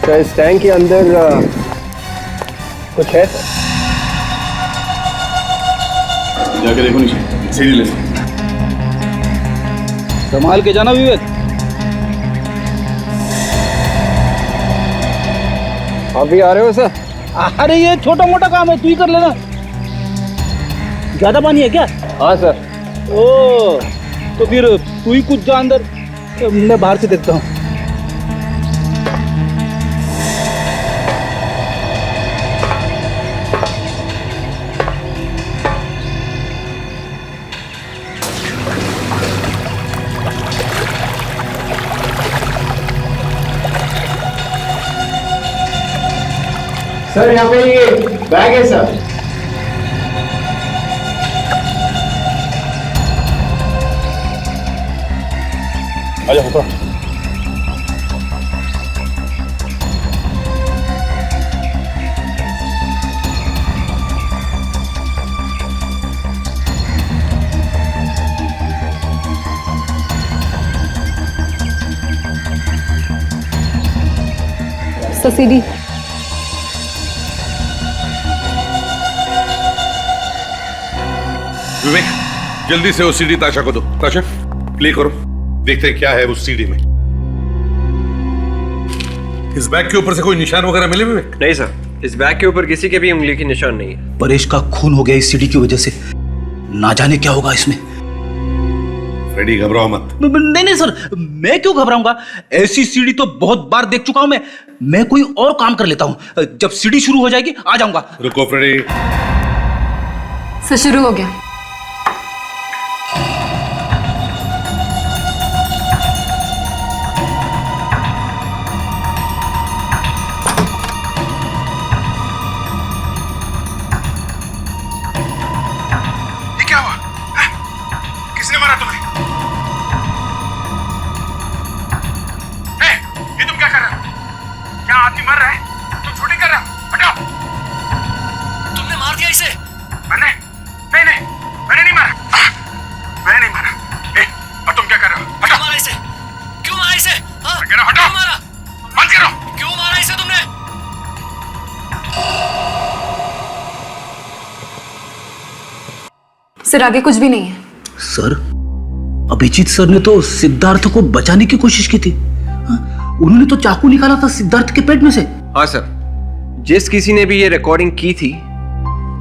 तो इस टैंक के अंदर कुछ है सर? जाके देखो नीचे, सीढ़ी ले। संभाल के जाना विवेक। आप भी आ रहे हो सर? अरे ये छोटा मोटा काम है, तू ही कर लेना। ज्यादा पानी है क्या? हाँ सर। ओ तो फिर तू ही कुछ जा अंदर, मैं बाहर से देखता हूँ। सर यहाँ पे ये बैग है सर। आजा ऊपर। सीढ़ी विवेक, जल्दी से वो सीढ़ी ताशा को दो। ताशा, प्ले करो, देखते हैं क्या है उस सीढ़ी में। इस बैग के ऊपर से कोई निशान वगैरह मिले विवेक? नहीं सर, इस बैग के ऊपर किसी के भी उंगली की निशान नहीं है। परेश का खून हो गया इस सीढ़ी की वजह से, ना जाने क्या होगा इसमें। फ्रेडी घबराओ मत। नहीं नहीं सर, मैं क्यों घबराऊंगा? ऐसी सीढ़ी तो बहुत बार देख चुका हूं मैं कोई और काम कर लेता हूं। जब सीढ़ी शुरू हो जाएगी आ जाऊंगा। रुको फ्रेडी। सर शुरू हो गया। ये क्या हुआ? किसने मारा तुम्हें? ये तुम क्या कर रहे हो? क्या आदमी मर रहा है? तुम शूटिंग कर रहे हो? हटाओ! तुमने मार दिया इसे? मैंने? नहीं, मैंने नहीं मारा। मैंने नहीं मारा। और तुम क्या कर रहे हो? हटाओ! क्यों मारा इसे? क्यों मारा इसे? हाँ? मैं कह रहा हूं, हटाओ! क्यों मारा? बंद करो! क्यों मारा इसे तुमने? सर आगे कुछ भी नहीं है। सर, अभिजीत सर ने तो सिद्धार्थ को बचाने की कोशिश की थी। उन्होंने तो चाकू निकाला था सिद्धार्थ के पेट में से। हाँ सर, जिस किसी ने भी ये रिकॉर्डिंग की थी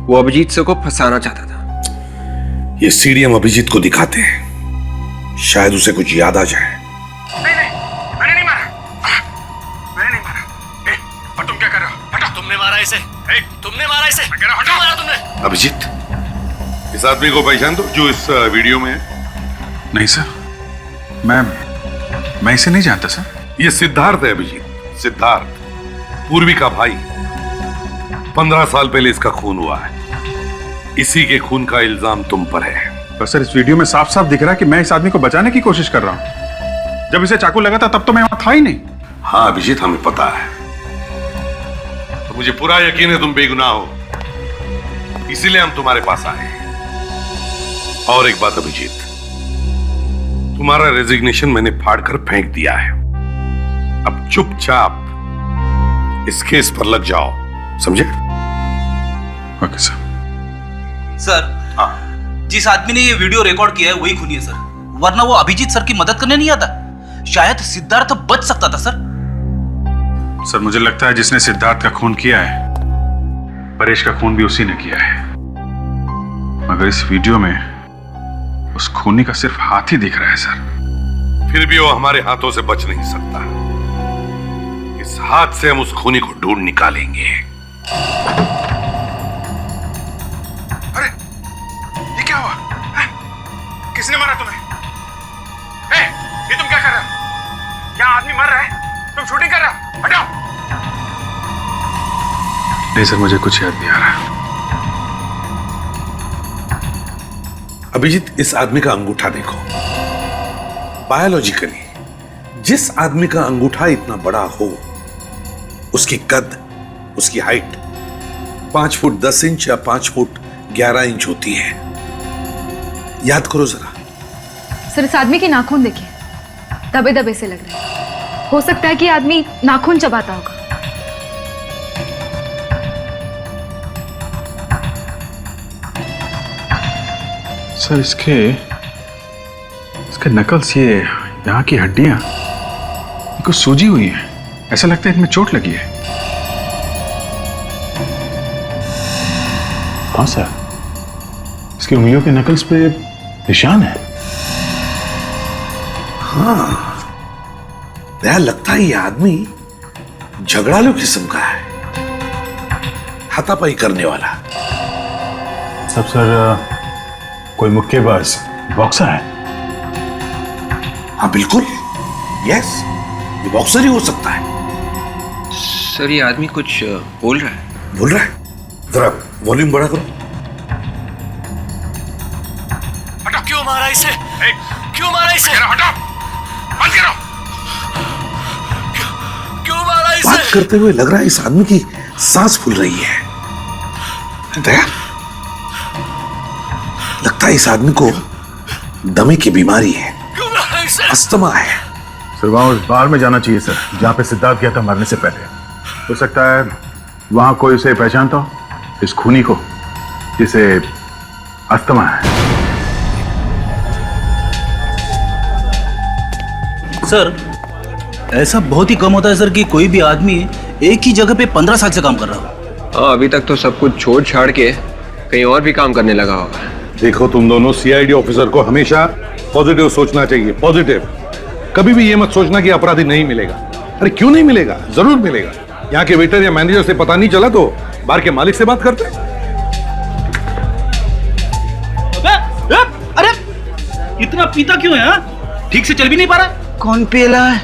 वो अभिजीत सर को फंसाना चाहता था। ये सीढ़ी हम अभिजीत को दिखाते हैं, शायद उसे कुछ याद आ जाए। नहीं, मैंने नहीं मारा। मैंने नहीं मारा। और तुम क्या कर रहे हो? हटाओ! तुमने मारा इसे? तुमने मारा इसे? मैं कह रहा हूं, हटाओ! मारा तुमने? अभिजीत, इस आदमी को पहचान दो जो इस वीडियो में है। नहीं सर, मैं इसे नहीं जानता सर। ये सिद्धार्थ है अभिजीत, सिद्धार्थ, पूर्वी का भाई। 15 साल पहले इसका खून हुआ है। इसी के खून का इल्जाम तुम पर है। पर सर, इस वीडियो में साफ साफ दिख रहा है कि मैं इस आदमी को बचाने की कोशिश कर रहा हूं। जब इसे चाकू लगा था तब तो मैं वहां था ही नहीं। हाँ अभिजीत, हमें पता है। तो मुझे पूरा यकीन है तुम बेगुनाह हो, इसीलिए हम तुम्हारे पास आए हैं। और एक बात अभिजीत, तुम्हारा रेजिग्नेशन मैंने फाड़कर फेंक दिया है। अब चुपचाप इस केस पर लग जाओ, समझे? Okay sir. सर, जिस आदमी ने ये वीडियो रिकॉर्ड किया है वही खूनी है सर, वरना वो अभिजीत सर की मदद करने नहीं आता। शायद सिद्धार्थ बच सकता था सर। सर, मुझे लगता है जिसने सिद्धार्थ का खून किया है, परेश का खून भी उसी ने किया है। मगर इस वीडियो में उस खूनी का सिर्फ हाथ ही दिख रहा है सर। फिर भी वो हमारे हाथों से बच नहीं सकता। इस हाथ से हम उस खूनी को ढूंढ निकालेंगे। अरे, ये क्या हुआ? किसने मारा तुम्हें? ये तुम क्या कर रहे हो? क्या आदमी मर रहा है? तुम शूटिंग कर रहे हो? हटाओ! नहीं सर, मुझे कुछ याद नहीं आ रहा। अभिजीत, इस आदमी का अंगूठा देखो। बायोलॉजिकली जिस आदमी का अंगूठा इतना बड़ा हो, उसकी कद, उसकी हाइट 5 फुट 10 इंच या 5 फुट 11 इंच होती है। याद करो जरा। सर इस आदमी के नाखून देखिए, दबे दबे से लग रहे हैं। हो सकता है कि आदमी नाखून चबाता होगा। सर इसके नकल्स, ये यहाँ की हड्डियां इनको सूजी हुई हैं। ऐसा लगता है इनमें चोट लगी है। हाँ सर, इसकी उंगलियों के नकल्स पे निशान है। हाँ, यह लगता है ये आदमी झगड़ालू किस्म का है, हाथापाई करने वाला। सब सर, कोई मुक्केबाज, बॉक्सर है? हाँ बिल्कुल, यस, ये बॉक्सर ही हो सकता है। सर ये आदमी कुछ बोल रहा है। बोल रहा है? जरा वॉल्यूम बढ़ा करो। हटो, क्यों मारा इसे? क्यों मारा इसे? हटो, बंद करो। क्यों मारा इसे? बात करते हुए लग रहा है इस आदमी की सांस फूल रही है। दया, लगता है इस आदमी को दमे की बीमारी है, अस्थमा है। सर वहां उस बार में जाना चाहिए सर, जहां पे सिद्धार्थ गया था मरने से पहले। हो सकता है वहां कोई उसे पहचानता हो, इस खूनी को जिसे अस्थमा है। सर ऐसा बहुत ही कम होता है सर कि कोई भी आदमी एक ही जगह पे 15 साल से काम कर रहा हो। हाँ, अभी तक तो सब कुछ छोड़ छाड़ के कहीं और भी काम करने लगा होगा। देखो तुम दोनों, सीआईडी ऑफिसर को हमेशा पॉजिटिव सोचना चाहिए, पॉजिटिव। कभी भी ये मत सोचना कि अपराधी नहीं मिलेगा। अरे क्यों नहीं मिलेगा, जरूर मिलेगा। यहाँ के वेटर या मैनेजर से पता नहीं चला तो बार के मालिक से बात करते। अरे इतना पीता क्यों है? ठीक से चल भी नहीं पा रहा। कौन पेला है?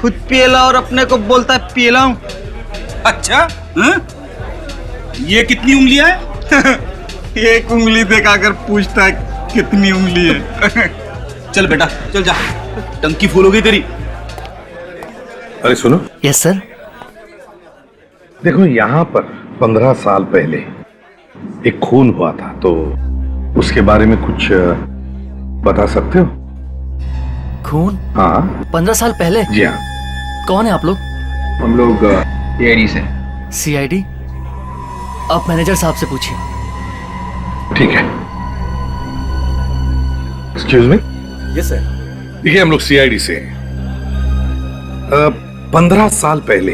खुद पेला और अपने को बोलता है पेला हूं। अच्छा, ये कितनी उंगलियां हैं? एक उंगली दिखाकर पूछता है कितनी उंगली है। चल बेटा, चल जा, टंकी फूल हो गई तेरी। अरे सुनो। Yes sir. देखो यहाँ पर 15 साल पहले एक खून हुआ था, तो उसके बारे में कुछ बता सकते हो? खून? हाँ 15 साल पहले? जी हाँ। कौन है आप लोग? हम लोग सीआईडी से। सीआईडी? आप मैनेजर साहब से पूछिए। ठीक है। Excuse me. Yes sir. देखिए हम लोग सीआईडी से 15 साल पहले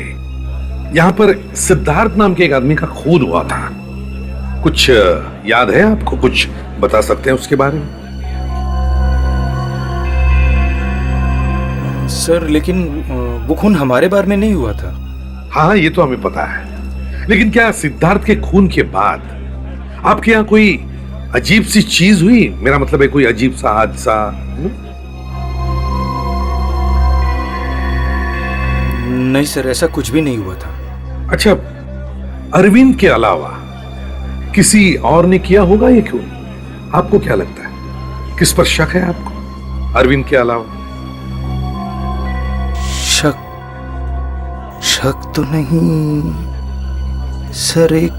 यहाँ पर सिद्धार्थ नाम के एक आदमी का खून हुआ था। कुछ याद है आपको? कुछ बता सकते हैं उसके बारे में? सर लेकिन वो खून हमारे बारे में नहीं हुआ था। हाँ ये तो हमें पता है, लेकिन क्या सिद्धार्थ के खून के बाद आपके यहाँ कोई अजीब सी चीज हुई? मेरा मतलब है कोई अजीब सा हादसा? नहीं सर, ऐसा कुछ भी नहीं हुआ था। अच्छा, अरविंद के अलावा किसी और ने किया होगा ये खून? आपको क्या लगता है, किस पर शक है आपको अरविंद के अलावा? शक तो नहीं सर, एक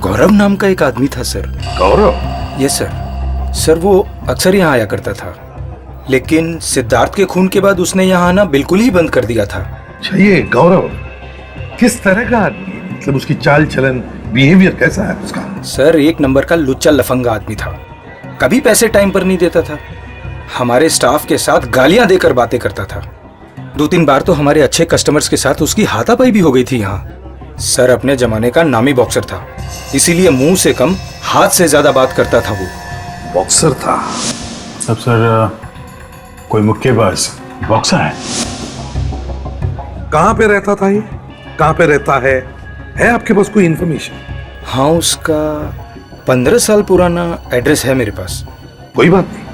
गौरव नाम का एक आदमी था sir. Gaurav? Yes sir. Sir वो अक्सर यहाँ आया करता था, लेकिन सिद्धार्थ के खून के बाद उसने यहाँ आना बिल्कुल ही बंद कर दिया था। अच्छा, ये गौरव किस तरह का आदमी है? मतलब उसकी चाल चलन, बिहेवियर कैसा है उसका? सर एक नंबर का लुच्चा लफंगा आदमी था। कभी पैसे टाइम पर नहीं देता था, हमारे स्टाफ के साथ गालियां देकर बातें करता था। 2-3 बार तो हमारे अच्छे कस्टमर्स के साथ उसकी हाथापाई भी हो गई थी यहाँ। सर अपने जमाने का नामी बॉक्सर था, इसीलिए मुंह से कम हाथ से ज्यादा बात करता था। वो बॉक्सर था? सब सर, कोई मुक्केबाज, बॉक्सर है? कहाँ पे रहता था ये? कहाँ पे रहता है आपके पास कोई इंफॉर्मेशन? हाँ, उसका 15 साल पुराना एड्रेस है मेरे पास। कोई बात नहीं,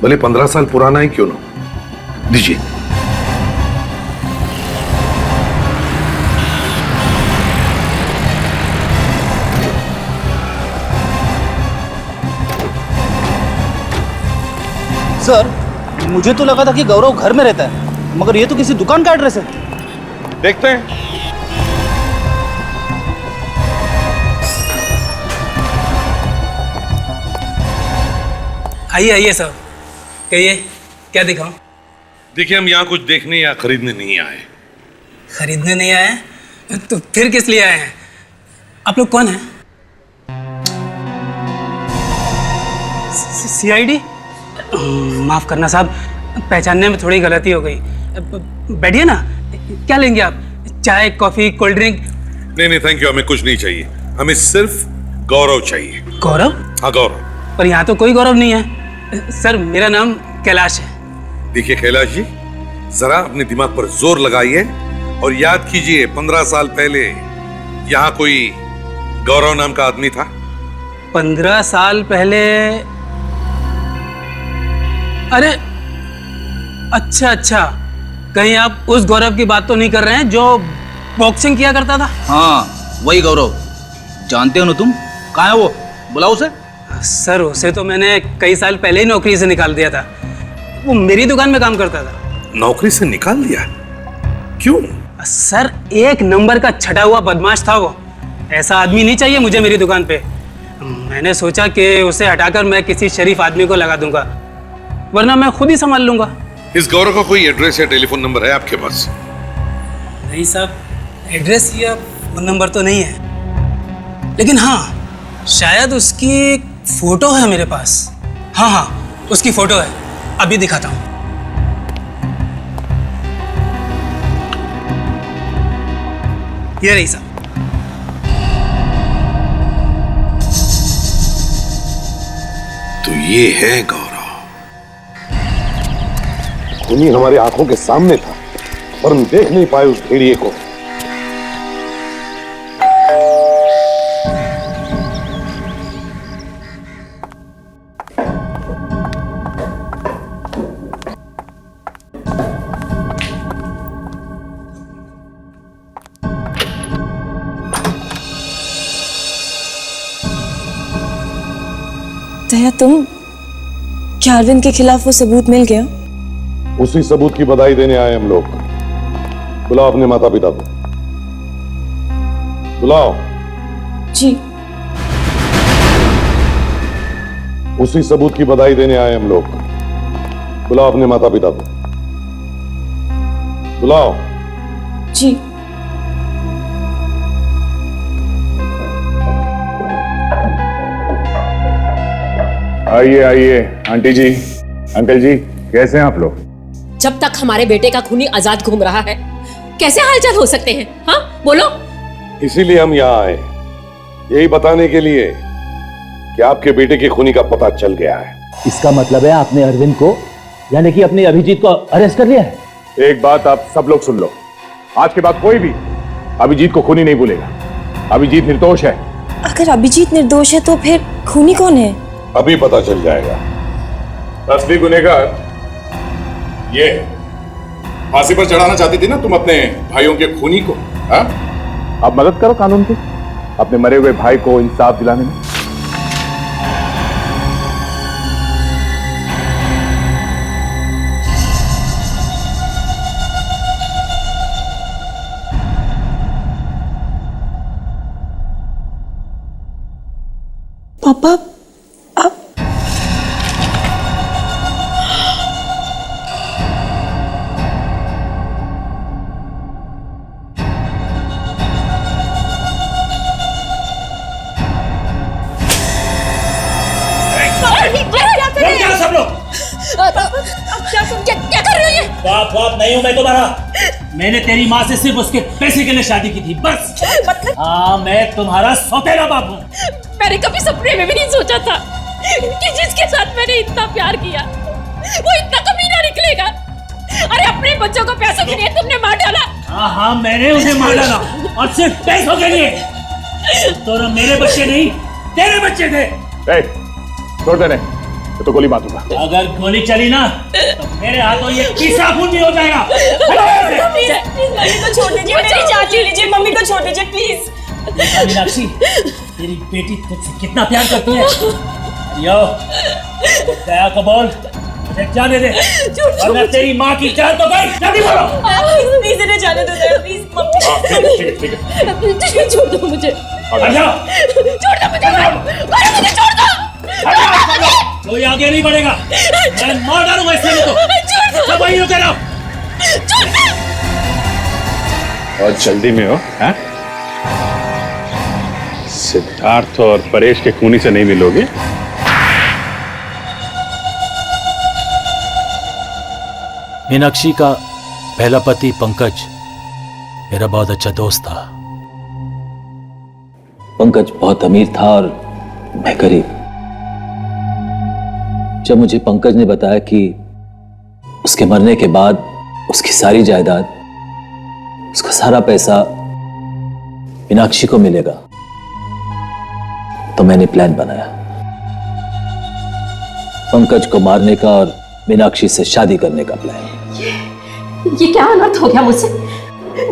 भले 15 साल पुराना ही क्यों ना, दीजिए। सर मुझे तो लगा था कि गौरव घर में रहता है, मगर ये तो किसी दुकान का एड्रेस है। देखते हैं। आइए आइए साहब, कहिए क्या दिखाऊं? देखिए हम यहाँ कुछ देखने या खरीदने नहीं आए। खरीदने नहीं आए तो फिर किस लिए आए हैं? आप लोग कौन हैं? सीआईडी? माफ करना साहब, पहचानने में थोड़ी गलती हो गई। बैठिए ना, क्या लेंगे आप? चाय, कॉफी, कोल्ड ड्रिंक? नहीं थैंक यू, हमें कुछ नहीं चाहिए, हमें सिर्फ गौरव चाहिए। गौरव? हाँ गौरव। पर यहाँ तो कोई गौरव नहीं है सर, मेरा नाम कैलाश है। देखिए कैलाश जी, जरा अपने दिमाग पर जोर लगाइए और याद कीजिए 15 साल पहले यहाँ कोई गौरव नाम का आदमी था। 15 साल पहले? अरे अच्छा, कहीं आप उस गौरव की बात तो नहीं कर रहे हैं जो बॉक्सिंग किया करता था? हाँ वही गौरव, जानते हो ना तुम? कहाँ है वो, बुलाओ उसे। सर उसे तो मैंने कई साल पहले ही नौकरी से निकाल दिया था, वो मेरी दुकान में काम करता था। नौकरी से निकाल दिया? क्यों? सर एक नंबर का छटा हुआ बदमाश था वो, ऐसा आदमी नहीं चाहिए मुझे मेरी दुकान पे। मैंने सोचा कि उसे हटाकर मैं किसी शरीफ आदमी को लगा दूंगा, वरना मैं खुद ही संभाल लूंगा। इस गौरव का कोई एड्रेस या टेलीफोन नंबर है आपके पास? नहीं साहब, एड्रेस या फोन नंबर तो नहीं है, लेकिन हाँ शायद उसकी एक फोटो है मेरे पास। हाँ उसकी फोटो है, अभी दिखाता हूँ। ये रही साहब। तो ये है गौरव। खूनी हमारी आंखों के सामने था, पर हम देख नहीं पाए उस भेड़िए को। दया, तुम क्या अरविंद के खिलाफ वो सबूत मिल गया? उसी सबूत की बधाई देने आए हम लोग। बुलाओ अपने माता पिता को, बुलाओ। जी। उसी सबूत की बधाई देने आए हम लोग। बुलाओ अपने माता पिता को, बुलाओ। जी। आइए आंटी जी, अंकल जी, कैसे हैं आप लोग? जब तक हमारे बेटे का खूनी आजाद घूम रहा है, कैसे हालचाल हो सकते हैं? हाँ बोलो। इसीलिए हम यहाँ आए, यही बताने के लिए कि आपके बेटे के खूनी का पता चल गया है। इसका मतलब है आपने अरविंद को, यानी कि अपने अभिजीत को अरेस्ट कर लिया है? एक बात आप सब लोग सुन लो, आज के बाद कोई भी अभिजीत को खूनी नहीं बोलेगा। अभिजीत निर्दोष है। अगर अभिजीत निर्दोष है तो फिर खूनी कौन है? अभी पता चल जाएगा। असली गुनहगार ये है। फांसी पर चढ़ाना चाहती थी ना तुम अपने भाइयों के खूनी को, हाँ? अब मदद करो कानून की, अपने मरे हुए भाई को इंसाफ दिलाने में। पापा, क्या कर रहे हो ये? बाप नहीं हूँ मैं तुम्हारा। मैंने तेरी माँ से सिर्फ उसके पैसे के लिए शादी की थी, बस। मतलब? हाँ, मैं तुम्हारा सौतेला बाप हूँ। मैंने कभी सपने में भी नहीं सोचा था कि जिसके साथ मैंने इतना प्यार किया वो इतना कमीना निकलेगा। अरे अपने बच्चों को पैसों के लिए तुमने मार डाला। हाँ, मैंने उन्हें मार डाला, और सिर्फ पैसों के लिए। तो ना मेरे बच्चे नहीं, तेरे बच्चे थे। छोड़ देने, तो गोली मारूंगा। अगर गोली चली ना तो मेरे हाथों ये तीसरा खून भी हो जाएगा। मम्मी को छोड़ दीजिए, मेरी चाची लीजिए, मम्मी को छोड़ दीजिए प्लीज। मीनाक्षी, तेरी बेटी तुझसे कितना प्यार करती है। यो, दया को बोल, मुझे जाने दे, वरना तेरी माँ की जान तो गई। जल्दी बोलो। प्लीज इन्हें जाने दो दया, प्लीज मम्मी। छोड़ दो मुझे। छोड़ दो मुझे, छोड़ दो। कोई आगे नहीं बढ़ेगा, मैं मार डालूंगा इससे तो। सब वहीं रुके रहो। और जल्दी में हो, हैं? सिद्धार्थ और परेश के खूनी से नहीं मिलोगे मीनाक्षी का पहला पति पंकज मेरा बहुत अच्छा दोस्त था। पंकज बहुत अमीर था और मैं गरीब। जब मुझे पंकज ने बताया कि उसके मरने के बाद उसकी सारी जायदाद, उसका सारा पैसा मीनाक्षी को मिलेगा, तो मैंने प्लान बनाया पंकज को मारने का और मीनाक्षी से शादी करने का प्लान। ये क्या अनर्थ हो गया मुझसे?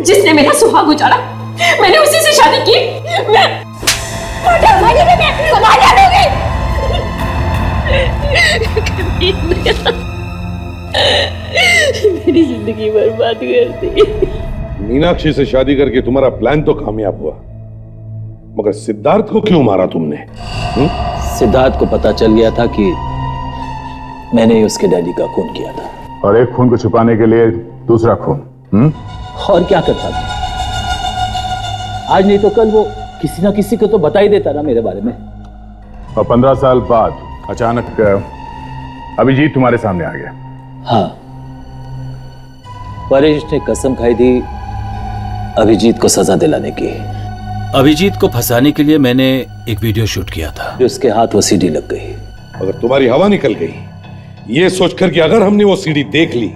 जिसने मेरा सुहाग उजाड़ा मैंने उसी से शादी की। मैं मेरी जिंदगी बर्बाद कर दी। मीनाक्षी से शादी करके तुम्हारा प्लान तो कामयाब हुआ, मगर सिद्धार्थ को क्यों मारा तुमने? सिद्धार्थ को पता चल गया था कि मैंने ही उसके डैडी का खून किया था। और एक खून को छुपाने के लिए दूसरा खून। और क्या करता था? आज नहीं तो कल वो किसी ना किसी को तो बता ही देता ना मेरे बारे में। और 15 साल बाद अचानक अभिजीत तुम्हारे सामने आ गया। हाँ, परेश ने कसम खाई थी अभिजीत को सजा दिलाने की। अभिजीत को फंसाने के लिए मैंने एक वीडियो शूट किया था। उसके हाथ वो सीडी लग गई। अगर तुम्हारी हवा निकल गई ये सोचकर कि अगर हमने वो सीडी देख ली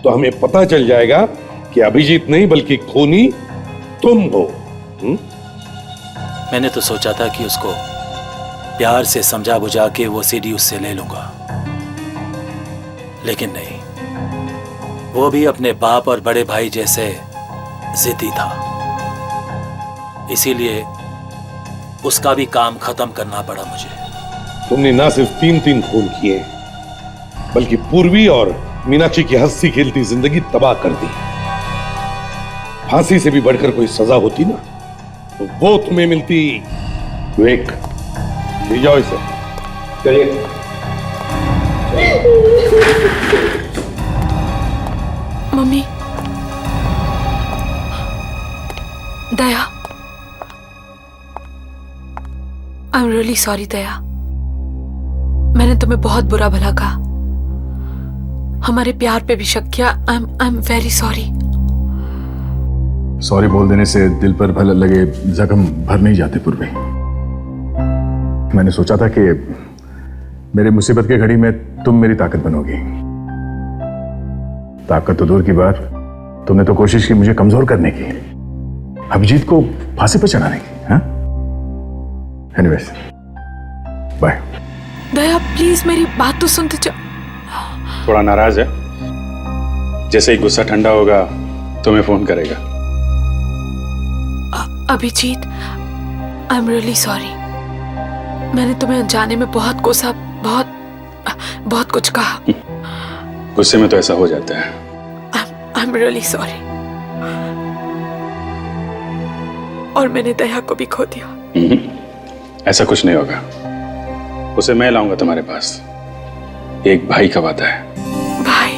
तो हमें पता चल जाएगा कि अभिजीत नहीं बल्कि खूनी तुम हो। मैंने तो सोचा था कि उसको प्यार से समझा बुझा के वो सीडी उससे ले लूंगा, लेकिन नहीं, वो भी अपने बाप और बड़े भाई जैसे जिद्दी था। इसीलिए उसका भी काम खत्म करना पड़ा मुझे। तुमने ना सिर्फ 3 खून किए बल्कि पूर्वी और मीनाक्षी की हंसी खेलती जिंदगी तबाह कर दी। फांसी से भी बढ़कर कोई सजा होती ना तो वो तुम्हें मिलती। विवेक, ले जाओ इसे। चलिए। Mummy, Daya, I am really sorry Daya. मैंने तुम्हें बहुत बुरा भला कहा, हमारे प्यार पे भी शक किया। I am very sorry. Sorry बोल देने से दिल पर भले लगे जख्म भर नहीं जाते पूर्वी। मैंने सोचा था कि मेरे मुसीबत की घड़ी में तुम मेरी ताकत बनोगी। ताकत तो दूर की बात, तुमने तो कोशिश की मुझे कमजोर करने की, अभिजीत को फांसी पर चढ़ाने की। हाँ, एनीवेज, बाय। दया प्लीज मेरी बात तो सुनते थोड़ा नाराज है, जैसे ही गुस्सा ठंडा होगा तुम्हें फोन करेगा। Abhijit, I am really sorry. मैंने तुम्हें अनजाने में बहुत कोसा, बहुत कुछ कहा। गुस्से में तो ऐसा हो जाता है। आई एम रियली सॉरी। और मैंने दया को भी खो दिया। ऐसा कुछ नहीं होगा, उसे मैं लाऊंगा तुम्हारे पास। एक भाई का वादा है। भाई?